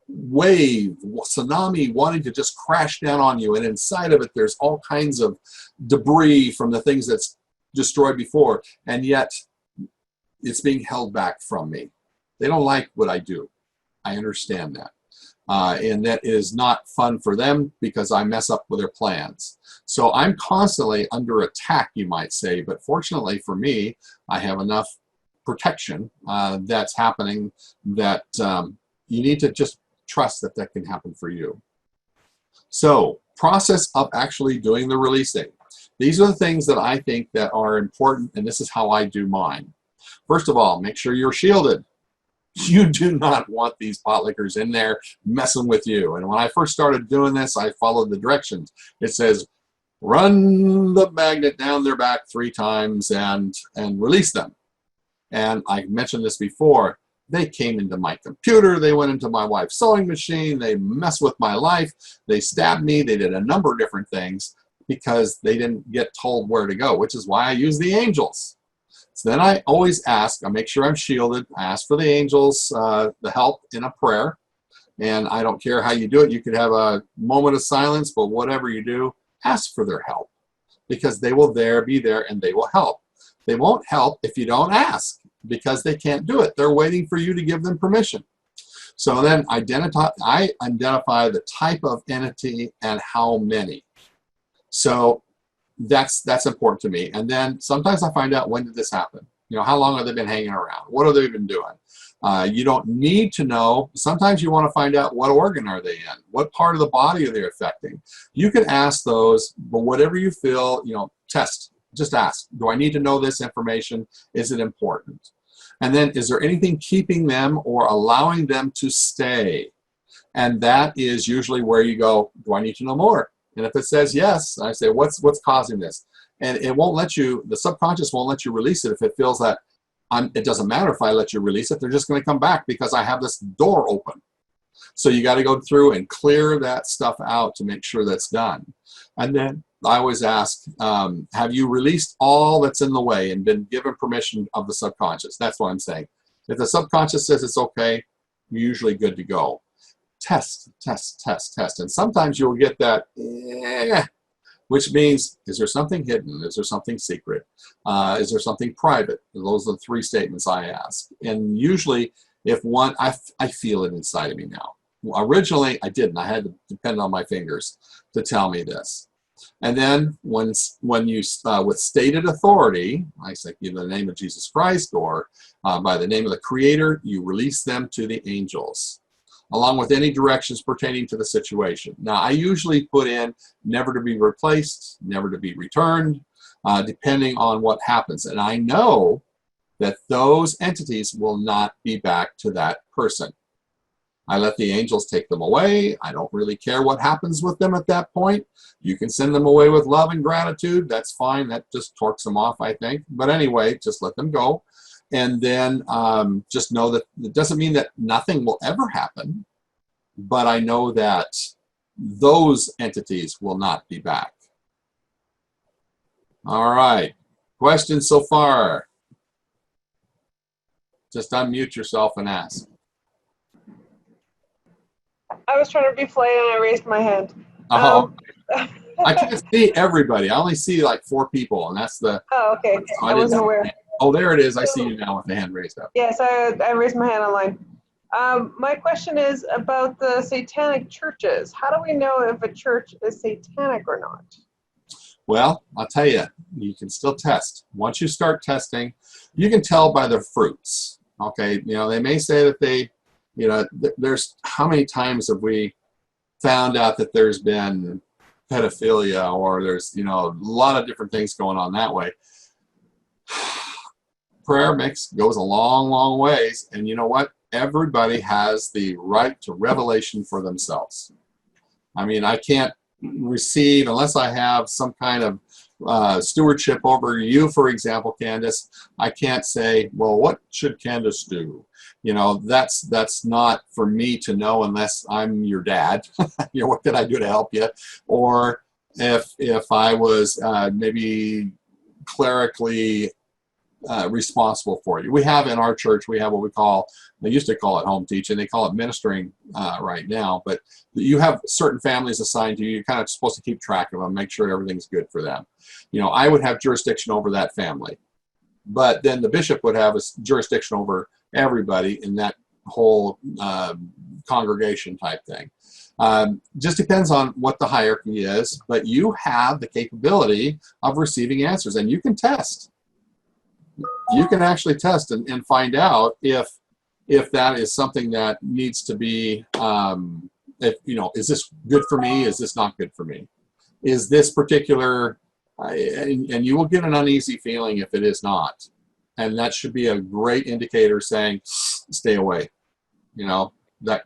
wave, tsunami wanting to just crash down on you. And inside of it, there's all kinds of debris from the things that's destroyed before. And yet, it's being held back from me. They don't like what I do. I understand that. And that is not fun for them, because I mess up with their plans. So I'm constantly under attack, you might say, but fortunately for me, I have enough protection that's happening that you need to just trust that that can happen for you. So process of actually doing the releasing. These are the things that I think that are important, and this is how I do mine. First of all, make sure you're shielded. You do not want these potlickers in there messing with you. And when I first started doing this, I followed the directions. It says, run the magnet down their back 3 times and release them. And I mentioned this before. They came into my computer. They went into my wife's sewing machine. They messed with my life. They stabbed me. They did a number of different things because they didn't get told where to go, which is why I use the angels. So then I always ask, I make sure I'm shielded. I ask for the angels, the help in a prayer. And I don't care how you do it. You could have a moment of silence, but whatever you do, ask for their help, because they will be there and they will help. They won't help if you don't ask, because they can't do it. They're waiting for you to give them permission. So then I identify the type of entity and how many. So that's important to me. And then sometimes I find out, when did this happen? You know, how long have they been hanging around? What have they been doing? You don't need to know. Sometimes you want to find out, what organ are they in? What part of the body are they affecting? You can ask those, but whatever you feel, test. Just ask. Do I need to know this information? Is it important? And then, is there anything keeping them or allowing them to stay? And that is usually where you go, do I need to know more? And if it says yes, I say, what's causing this? And it won't let you, the subconscious won't let you release it if it feels that it doesn't matter if I let you release it, they're just going to come back because I have this door open. So you got to go through and clear that stuff out to make sure that's done. And then I always ask, have you released all that's in the way and been given permission of the subconscious? That's what I'm saying. If the subconscious says it's okay, you're usually good to go. Test, test, test, test. And sometimes you'll get that, which means, is there something hidden? Is there something secret? Is there something private? Those are the 3 statements I ask. And usually, if one, I feel it inside of me now. Originally, I didn't. I had to depend on my fingers to tell me this. And then when you, with stated authority, I say, in the name of Jesus Christ or by the name of the Creator, you release them to the angels, along with any directions pertaining to the situation. Now, I usually put in never to be replaced, never to be returned, depending on what happens. And I know that those entities will not be back to that person. I let the angels take them away. I don't really care what happens with them at that point. You can send them away with love and gratitude. That's fine. That just torques them off, I think. But anyway, just let them go. And then just know that it doesn't mean that nothing will ever happen. But I know that those entities will not be back. All right. Questions so far? Just unmute yourself and ask. I was trying to be polite and I raised my hand. Oh, I can't see everybody. I only see like 4 people, and that's the. Oh, okay. I wasn't aware. Oh, there it is. I see you now with the hand raised up. Yes, I raised my hand online. My question is about the satanic churches. How do we know if a church is satanic or not? Well, I'll tell you, you can still test. Once you start testing, you can tell by the fruits. Okay, they may say that they, there's how many times have we found out that there's been pedophilia or there's, a lot of different things going on that way. Prayer goes a long, long ways. And you know what? Everybody has the right to revelation for themselves. I mean, I can't receive unless I have some kind of stewardship over you, for example, Candace. I can't say, well, what should Candace do? That's not for me to know unless I'm your dad. What can I do to help you? Or if I was maybe clerically responsible for you. We have in our church, we have what they used to call it home teaching. They call it ministering right now. But you have certain families assigned to you. You're kind of supposed to keep track of them, make sure everything's good for them. I would have jurisdiction over that family. But then the bishop would have a jurisdiction over everybody in that whole congregation type thing. Just depends on what the hierarchy is. But you have the capability of receiving answers. And you can test. You can actually test and find out if that is something that needs to be, is this good for me? Is this not good for me? Is this particular, and you will get an uneasy feeling if it is not. And that should be a great indicator saying, stay away.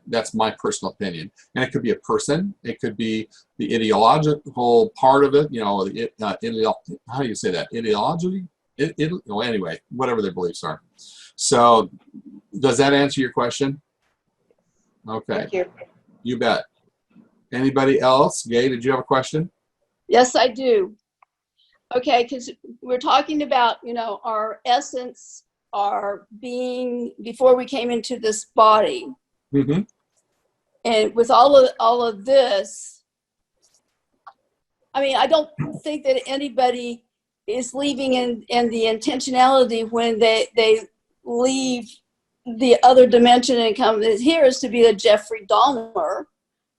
That's my personal opinion. And it could be a person. It could be the ideological part of it. How do you say that? Ideology? Anyway, whatever their beliefs are. So, does that answer your question? Okay. Thank you. You bet. Anybody else? Gay, did you have a question? Yes, I do. Okay, because we're talking about, our essence, our being before we came into this body. Mm-hmm. And with all of this, I mean, I don't think that anybody is leaving in the intentionality when they leave the other dimension and come here is to be a Jeffrey Dahmer.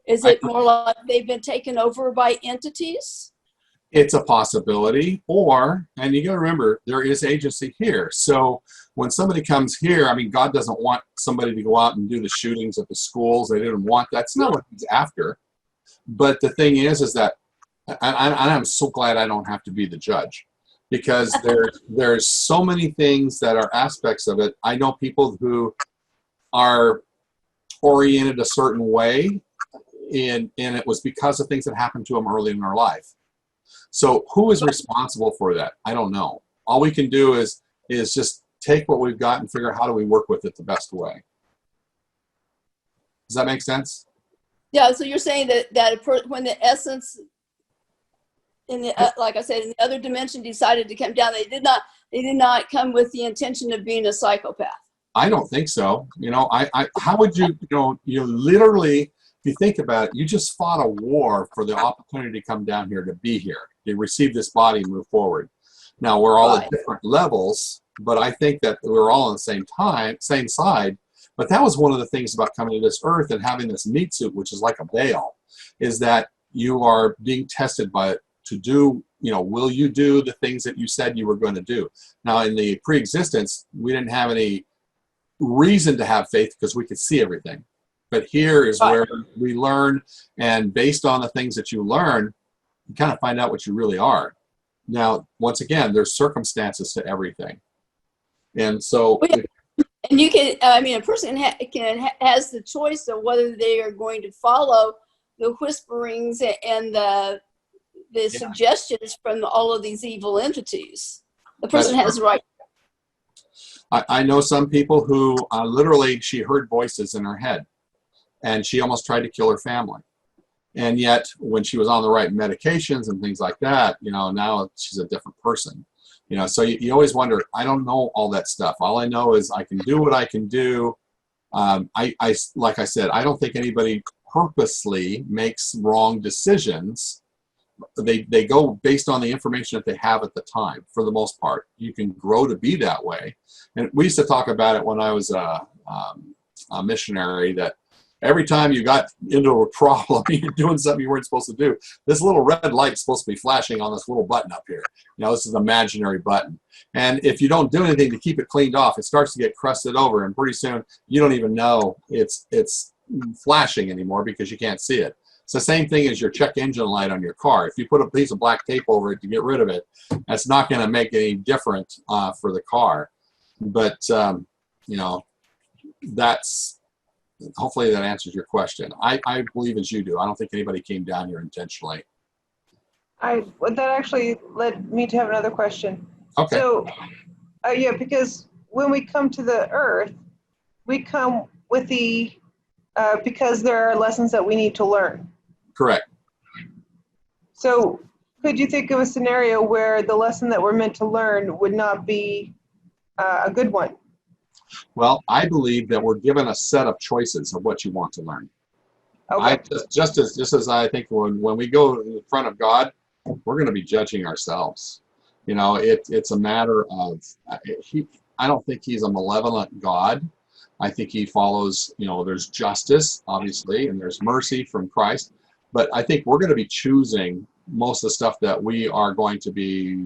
Is it more like they've been taken over by entities? It's a possibility, and you got to remember, there is agency here. So when somebody comes here, I mean, God doesn't want somebody to go out and do the shootings at the schools. They didn't want that. That's not what he's after. But the thing is that I'm so glad I don't have to be the judge. Because there's so many things that are aspects of it. I know people who are oriented a certain way, and it was because of things that happened to them early in their life. So who is responsible for that? I don't know. All we can do is just take what we've got and figure out how do we work with it the best way. Does that make sense? Yeah, so you're saying that when the essence, like I said, in the other dimension decided to come down, they did not come with the intention of being a psychopath. I don't think so. How would you literally, if you think about it, you just fought a war for the opportunity to come down here, to be here, to receive this body and move forward. Now, we're all at different levels, but I think that we're all on the same side. But that was one of the things about coming to this earth and having this meat suit, which is like a veil, is that you are being tested by to do, will you do the things that you said you were going to do? Now, in the pre-existence, we didn't have any reason to have faith because we could see everything. But here is where we learn, and based on the things that you learn, you kind of find out what you really are. Now, once again, there's circumstances to everything. And so... And you can, a person has the choice of whether they are going to follow the whisperings and the suggestions from all of these evil entities. The person has the right. I know some people who literally, she heard voices in her head and she almost tried to kill her family. And yet when she was on the right medications and things like that, now she's a different person. So you always wonder, I don't know all that stuff. All I know is I can do what I can do. Like I said, I don't think anybody purposely makes wrong decisions. They go based on the information that they have at the time, for the most part. You can grow to be that way. And we used to talk about it when I was a missionary, that every time you got into a problem, you're doing something you weren't supposed to do, this little red light's supposed to be flashing on this little button up here. This is an imaginary button. And if you don't do anything to keep it cleaned off, it starts to get crusted over, and pretty soon you don't even know it's flashing anymore because you can't see it. It's the same thing as your check engine light on your car. If you put a piece of black tape over it to get rid of it, that's not going to make any difference for the car. But, that's... Hopefully that answers your question. I believe as you do. I don't think anybody came down here intentionally. That actually led me to have another question. Okay. So, because when we come to the earth, we come with because there are lessons that we need to learn. Correct. So could you think of a scenario where the lesson that we're meant to learn would not be a good one? Well, I believe that we're given a set of choices of what you want to learn. Okay. Just as I think when we go in front of God, we're going to be judging ourselves. It's a matter of, I don't think he's a malevolent God. I think he follows, there's justice, obviously, and there's mercy from Christ. But I think we're going to be choosing most of the stuff that we are going to be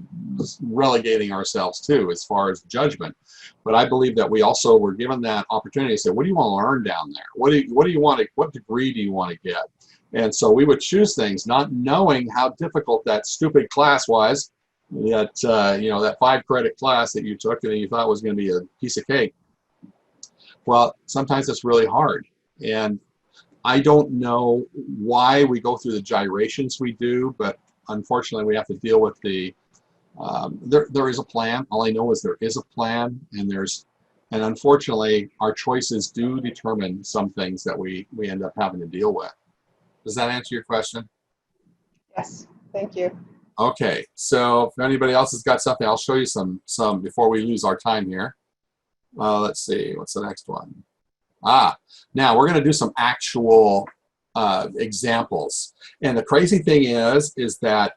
relegating ourselves to as far as judgment. But I believe that we also were given that opportunity to say, what do you want to learn down there? What degree do you want to get? And so we would choose things not knowing how difficult that stupid class was, that 5-credit class that you took and you thought was going to be a piece of cake. Well, sometimes it's really hard. And I don't know why we go through the gyrations we do, but unfortunately we have to deal with there is a plan. All I know is there is a plan, and unfortunately our choices do determine some things that we end up having to deal with. Does that answer your question? Yes, thank you. Okay, so if anybody else has got something, I'll show you some before we lose our time here. Let's see, what's the next one? Now we're going to do some actual examples. And the crazy thing is that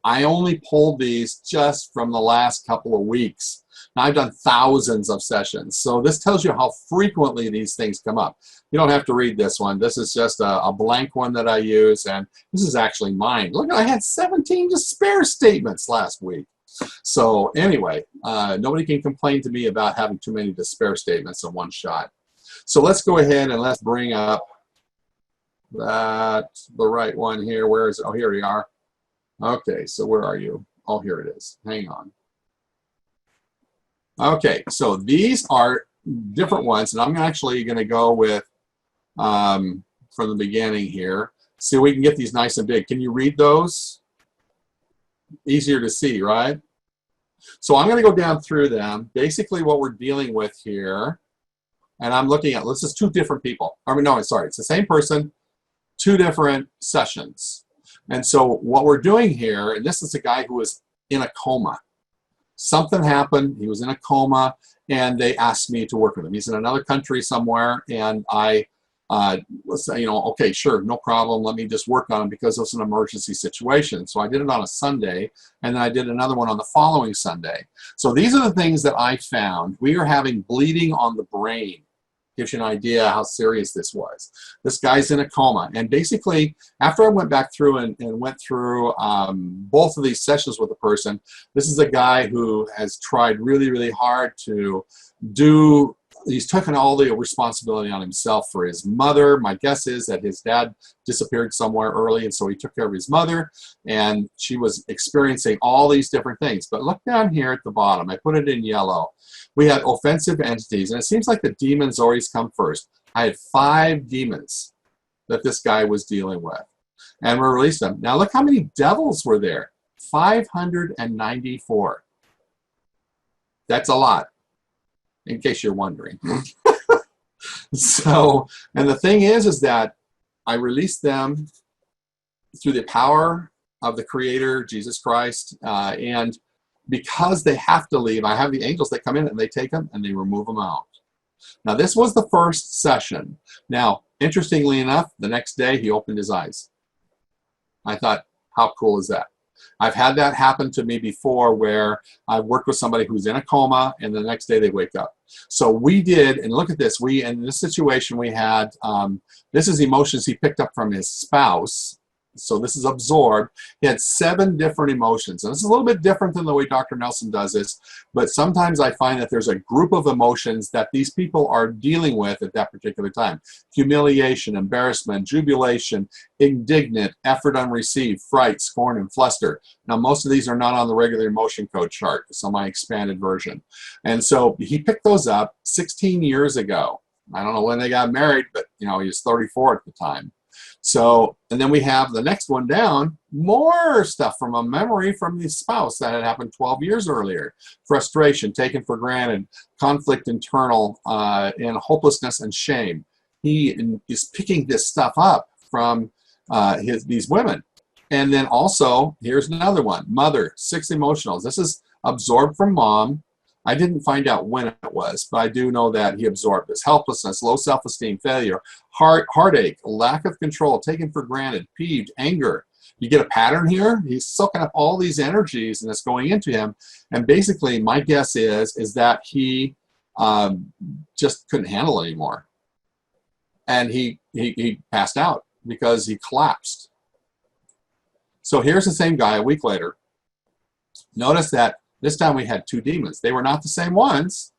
I only pulled these just from the last couple of weeks. Now, I've done thousands of sessions, so this tells you how frequently these things come up. You don't have to read this one. This is just a blank one that I use, and this is actually mine. Look, I had 17 despair statements last week. So anyway, nobody can complain to me about having too many despair statements in one shot. So let's go ahead and let's bring up the right one here. Where is it? Oh, here we are. Okay, so where are you? Oh, here it is. Hang on. Okay, so these are different ones, and I'm actually going to go with from the beginning here. See if we can get these nice and big. Can you read those? Easier to see, right? So I'm going to go down through them. Basically what we're dealing with here, and I'm looking at, this is two different people. I mean, no, sorry, it's the same person, two different sessions. And so what we're doing here, and this is a guy who was in a coma. Something happened, he was in a coma, and they asked me to work with him. He's in another country somewhere, and I was saying, okay, sure, no problem, let me just work on him because it was an emergency situation. So I did it on a Sunday, and then I did another one on the following Sunday. So these are the things that I found. We are having bleeding on the brain. Gives you an idea how serious this was. This guy's in a coma. And basically, after I went back through and went through both of these sessions with the person, this is a guy who has tried really, really hard to do, he's taken all the responsibility on himself for his mother. My guess is that his dad disappeared somewhere early, and so he took care of his mother, and she was experiencing all these different things. But look down here at the bottom. I put it in yellow. We had offensive entities, and it seems like the demons always come first. I had 5 demons that this guy was dealing with, and we released them. Now look how many devils were there. 594. That's a lot, in case you're wondering. So, and the thing is that I released them through the power of the Creator, Jesus Christ, and because they have to leave, I have the angels that come in and they take them and they remove them out. Now, this was the first session. Now, interestingly enough, the next day he opened his eyes. I thought, how cool is that? I've had that happen to me before, where I've worked with somebody who's in a coma and the next day they wake up. So we did, and look at this, in this situation we had, this is emotions he picked up from his spouse. So this is absorbed. He had 7 different emotions. And this is a little bit different than the way Dr. Nelson does this, but sometimes I find that there's a group of emotions that these people are dealing with at that particular time. Humiliation, embarrassment, jubilation, indignant, effort unreceived, fright, scorn, and fluster. Now, most of these are not on the regular emotion code chart. It's on my expanded version. And so he picked those up 16 years ago. I don't know when they got married, but he was 34 at the time. So, and then we have the next one down, more stuff from a memory from his spouse that had happened 12 years earlier. Frustration, taken for granted, conflict internal, and hopelessness and shame. He is picking this stuff up from these women. And then also, here's another one, mother, 6 emotionals. This is absorbed from mom. I didn't find out when it was, but I do know that he absorbed this. Helplessness, low self-esteem, failure, heartache, lack of control, taken for granted, peeved, anger. You get a pattern here. He's soaking up all these energies and it's going into him. And basically, my guess is that he just couldn't handle it anymore. And he passed out because he collapsed. So here's the same guy a week later. Notice that this time we had 2 demons. They were not the same ones,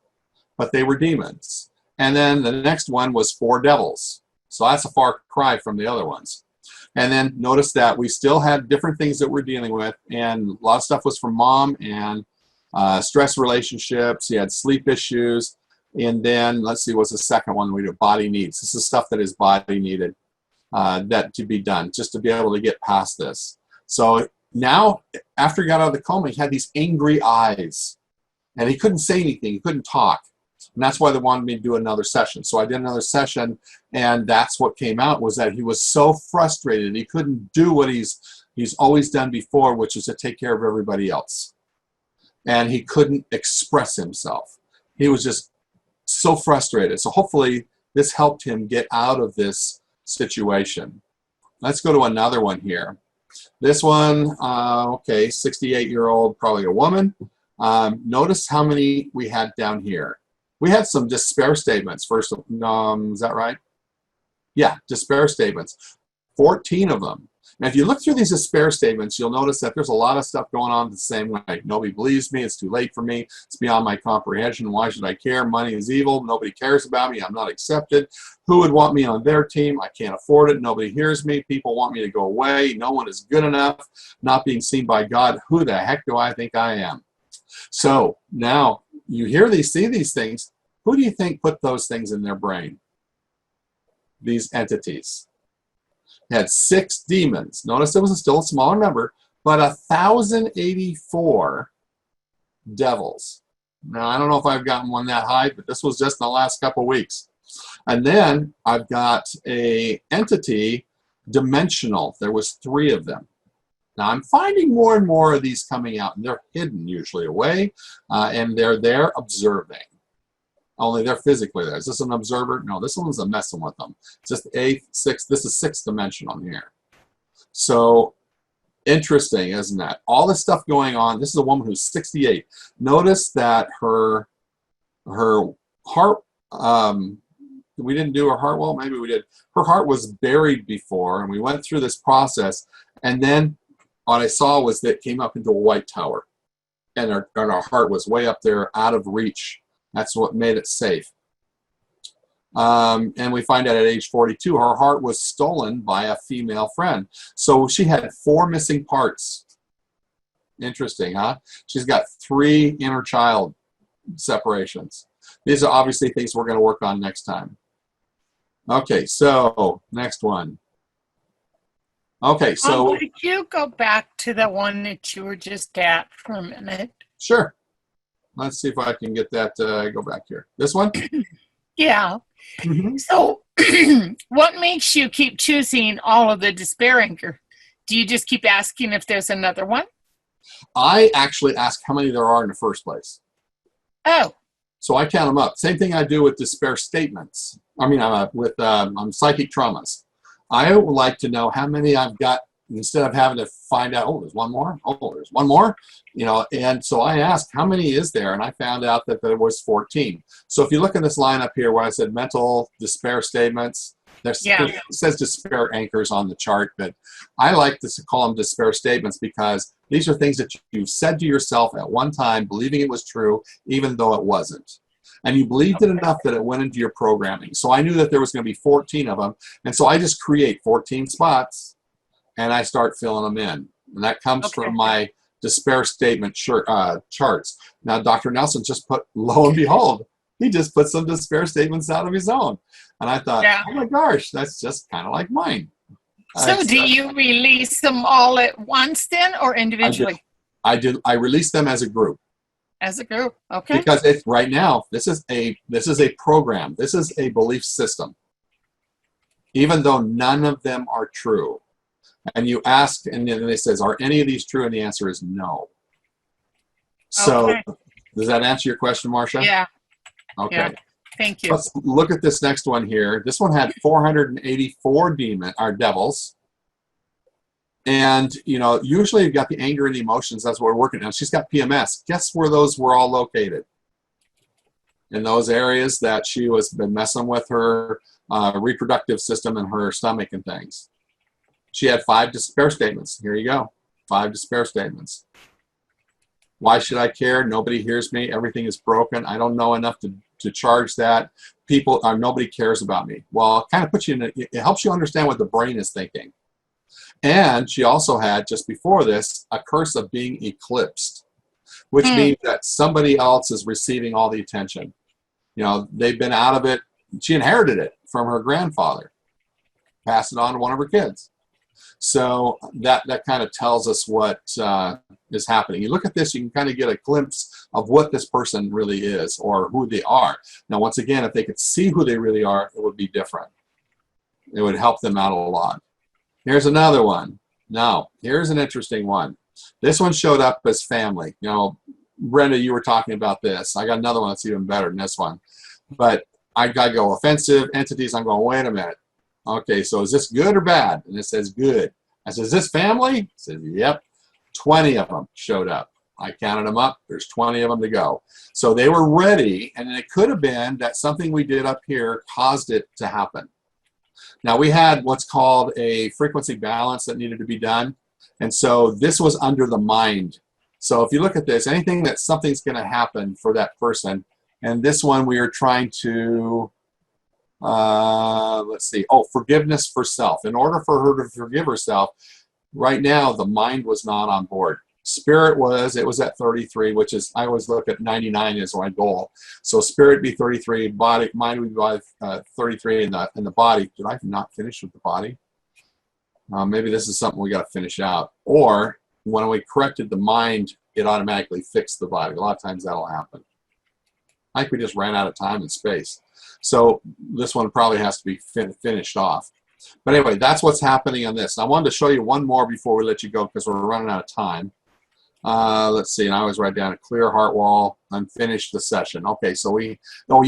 but they were demons. And then the next one was 4 devils. So that's a far cry from the other ones. And then notice that we still had different things that we're dealing with. And a lot of stuff was from mom and stress relationships. He had sleep issues. And then let's see, what's the second one we do? Body needs. This is stuff that his body needed that to be done, just to be able to get past this. So now, after he got out of the coma, he had these angry eyes. And he couldn't say anything. He couldn't talk. And that's why they wanted me to do another session. So I did another session, and that's what came out, was that he was so frustrated. He couldn't do what he's always done before, which is to take care of everybody else. And he couldn't express himself. He was just so frustrated. So hopefully this helped him get out of this situation. Let's go to another one here. This one, okay, 68-year-old, probably a woman. Notice how many we had down here. We had some despair statements. First, is that right? Yeah, despair statements. 14 of them. Now, if you look through these despair statements, you'll notice that there's a lot of stuff going on the same way. Nobody believes me. It's too late for me. It's beyond my comprehension. Why should I care? Money is evil. Nobody cares about me. I'm not accepted. Who would want me on their team? I can't afford it. Nobody hears me. People want me to go away. No one is good enough. Not being seen by God. Who the heck do I think I am? So now you hear these, see these things. Who do you think put those things in their brain? These entities. Had 6 demons. Notice it was still a smaller number, but 1,084 devils. Now, I don't know if I've gotten one that high, but this was just in the last couple weeks. And then I've got a entity, dimensional. There was 3 of them. Now, I'm finding more and more of these coming out, and they're hidden usually away, and they're there observing. Only they're physically there. Is this an observer? No, this one's messing with them. It's just 8th, 6th. This is 6th dimensional here. So interesting, isn't that? All this stuff going on. This is a woman who's 68. Notice that her heart we didn't do her heart well. Maybe we did. Her heart was buried before, and we went through this process. And then what I saw was that it came up into a white tower, and our heart was way up there, out of reach. That's what made it safe. And we find out at age 42, her heart was stolen by a female friend. So she had 4 missing parts. Interesting, huh? She's got 3 inner child separations. These are obviously things we're going to work on next time. Okay, so next one. Okay, so could you go back to the one that you were just at for a minute? sure. Let's see if I can get that. Go back here. This one? Yeah. Mm-hmm. So what makes you keep choosing all of the despair anchor? Do you just keep asking if there's another one? I actually ask how many there are in the first place. Oh, So I count them up. Same thing I do with despair statements. I mean, with psychic traumas. I would like to know how many I've got instead of having to find out, oh, there's one more. Oh, there's one more. You know, and so I asked, how many is there? And I found out that there was 14. So if you look at this line up here where I said mental despair statements, there's, Yeah. it says despair anchors on the chart, but I like to call them despair statements because these are things that you've said to yourself at one time, believing it was true, even though it wasn't. And you believed it enough that it went into your programming. So I knew that there was going to be 14 of them. And so I just create 14 spots and I start filling them in. And that comes from my despair statement charts. Now, Dr. Nelson just put, lo and behold, he just put some despair statements out of his own. And I thought, oh my gosh, that's just kind of like mine. So do you release them all at once then or individually? I release them as a group. As a group, okay. Because it's right now, this is a program. This is a belief system. Even though none of them are true. And you ask, and then it says, are any of these true? And the answer is no. So does that answer your question, Marcia? Yeah. Okay. Yeah. Thank you. Let's look at this next one here. This one had 484 devils. And, you know, usually you've got the anger and the emotions. That's what we're working on. She's got PMS. Guess where those were all located? In those areas that she was been messing with her reproductive system and her stomach and things. She had 5 despair statements. Here you go. 5 despair statements. Why should I care? Nobody hears me. Everything is broken. I don't know enough to charge that. People are, nobody cares about me. Well, it kind of puts you in it helps you understand what the brain is thinking. And she also had, just before this, a curse of being eclipsed, which means that somebody else is receiving all the attention. You know, they've been out of it. She inherited it from her grandfather, passed it on to one of her kids. So that kind of tells us what is happening. You look at this, you can kind of get a glimpse of what this person really is or who they are. Now, once again, if they could see who they really are, it would be different. It would help them out a lot. Here's another one. Now, here's an interesting one. This one showed up as family. You know, Brenda, you were talking about this. I got another one that's even better than this one. But I got to go offensive entities. I'm going, wait a minute. Okay, so is this good or bad? And it says good. I said, is this family? It says, yep. 20 of them showed up. I counted them up. There's 20 of them to go. So they were ready, and it could have been that something we did up here caused it to happen. Now, we had what's called a frequency balance that needed to be done. And so this was under the mind. So if you look at this, anything that something's going to happen for that person, and this one we are trying to, let's see, forgiveness for self. In order for her to forgive herself, right now the mind was not on board. Spirit was, it was at 33, which is, I always look at 99 as my goal. So spirit be 33, body, mind would be 33 in the body. Did I not finish with the body? Maybe this is something we got to finish out. Or when we corrected the mind, it automatically fixed the body. A lot of times that'll happen. I think we just ran out of time and space. So this one probably has to be finished off. But anyway, that's what's happening on this. And I wanted to show you one more before we let you go because we're running out of time. Let's see, and I always write down a clear heart wall and finish the session. Okay, so you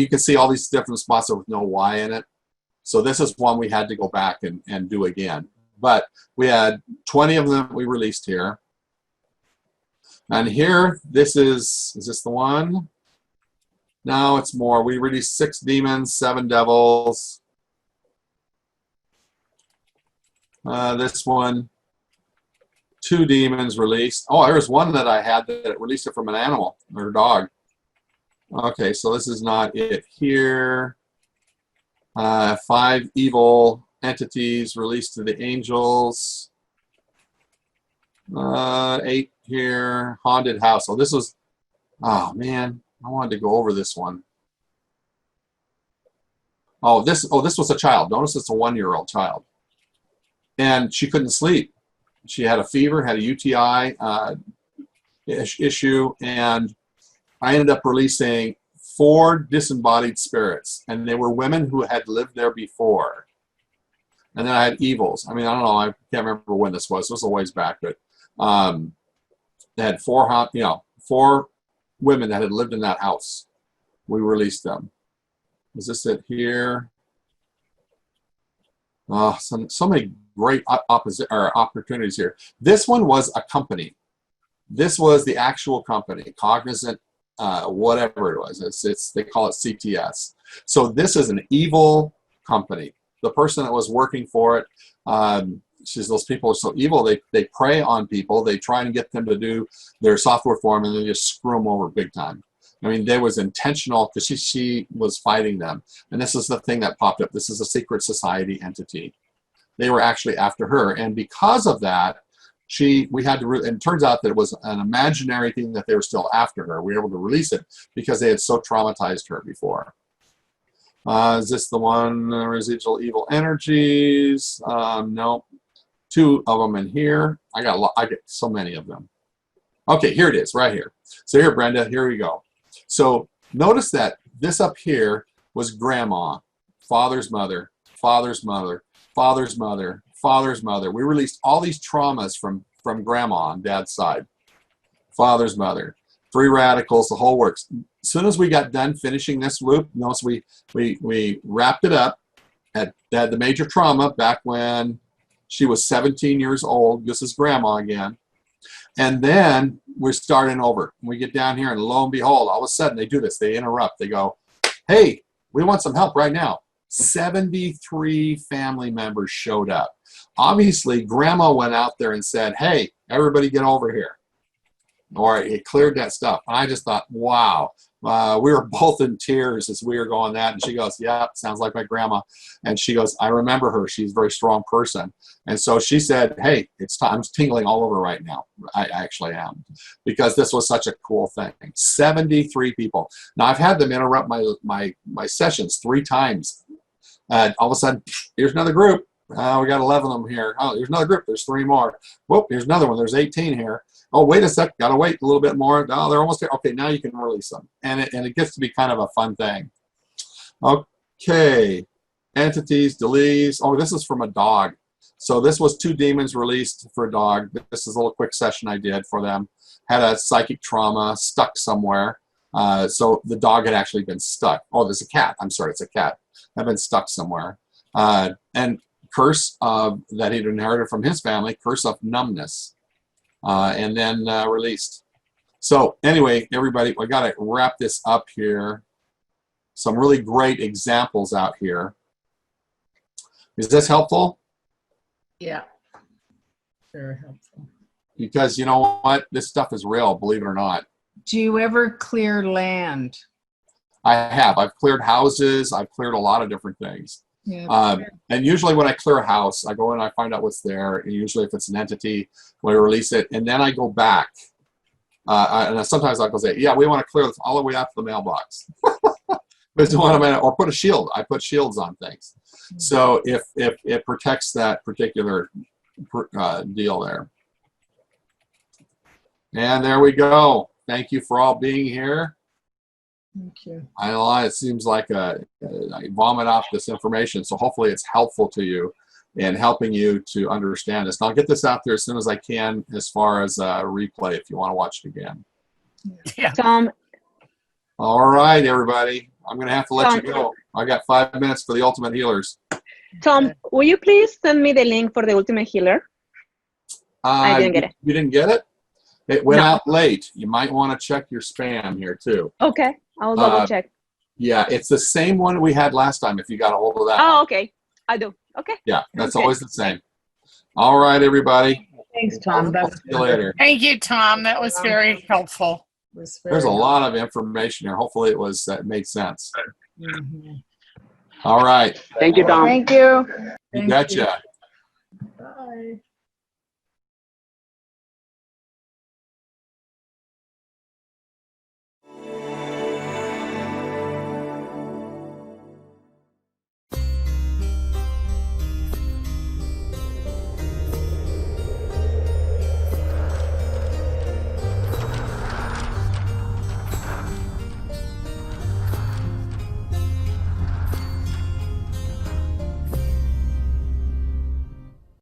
can see all these different spots with no Y in it. So this is one we had to go back and do again. But we had 20 of them we released here. And here, this is this the one? No, it's more. We released 6 demons, 7 devils. This one, 2 demons released. Oh, there's one that I had that released it from an animal or dog. Okay, so this is not it here. 5 evil entities released to the angels. 8 here. Haunted house. Oh, this was, oh man, I wanted to go over this one. Oh, this was a child. Notice it's a 1-year-old child. And she couldn't sleep. She had a fever, had a UTI issue, and I ended up releasing 4 disembodied spirits, and they were women who had lived there before. And then I had evils. I mean, I don't know. I can't remember when this was. This was a ways back, but they had 4 women that had lived in that house. We released them. Is this it here? So many great opportunities here. This one was a company. This was the actual company, Cognizant, whatever it was. They call it CTS. So this is an evil company. The person that was working for it, those people are so evil. They prey on people. They try and get them to do their software for them, and they just screw them over big time. I mean, there was intentional, because she was fighting them. And this is the thing that popped up. This is a secret society entity. They were actually after her. And because of that, we had to, and it turns out that it was an imaginary thing that they were still after her. We were able to release it because they had so traumatized her before. Is this the one, residual evil energies? No. 2 of them in here. I get so many of them. Okay, here it is, right here. So here, Brenda, here we go. So notice that this up here was grandma, father's mother, father's mother, father's mother, father's mother. We released all these traumas from grandma on dad's side. Father's mother, 3 radicals, the whole works. As soon as we got done finishing this loop, notice we wrapped it up. Had the major trauma back when she was 17 years old. This is grandma again. And then we're starting over. We get down here, and lo and behold, all of a sudden they do this. They interrupt. They go, hey, we want some help right now. 73 family members showed up. Obviously, grandma went out there and said, hey, everybody get over here. Or it cleared that stuff. And I just thought, wow. We were both in tears as we were going that. And she goes, yeah, sounds like my grandma. And she goes, I remember her. She's a very strong person. And so she said, hey, it's time. I'm tingling all over right now. I actually am. Because this was such a cool thing. 73 people. Now, I've had them interrupt my sessions 3 times. All of a sudden, here's another group. We got 11 of them here. Oh, here's another group. There's 3 more. Whoop, here's another one. There's 18 here. Oh, wait a sec. Got to wait a little bit more. Oh, they're almost here. Okay, now you can release them. And it gets to be kind of a fun thing. Okay. Entities, deletes. Oh, this is from a dog. So this was 2 demons released for a dog. This is a little quick session I did for them. Had a psychic trauma, stuck somewhere. So the dog had actually been stuck. Oh, there's a cat. I'm sorry, it's a cat. Had been stuck somewhere. And curse that he'd inherited from his family, curse of numbness. And then released. So anyway, everybody, I got to wrap this up here. Some really great examples out here. Is this helpful? Yeah. Very helpful. Because you know what? This stuff is real, believe it or not. Do you ever clear land? I have. I've cleared houses. I've cleared a lot of different things. Yeah, and usually when I clear a house, I go in and I find out what's there. And usually if it's an entity, we release it. And then I go back. And sometimes I'll go say, yeah, we want to clear this all the way out to the mailbox. Or put a shield. I put shields on things. So if it protects that particular deal there. And there we go. Thank you for all being here. Thank you. I know it seems like I vomit off this information, so hopefully it's helpful to you in helping you to understand this. And I'll get this out there as soon as I can as far as a replay if you want to watch it again. Yeah. Tom, All right, everybody. I'm going to have to let you go. I got 5 minutes for the Ultimate Healers. Tom, will you please send me the link for the Ultimate Healer? I didn't get it. You didn't get it? It went out late. You might want to check your spam here, too. Okay, I'll double check. Yeah, it's the same one we had last time if you got a hold of that Oh, one. okay. I do. Okay. Yeah, that's Okay. always the same. All right, everybody. Thanks, Tom. That We'll was see you later. Thank you, Tom. That was very helpful. Was There's a very- lot of information here. Hopefully it made sense. Mhm. All right. Thank you, Tom. Thank you. You Thank betcha. Bye.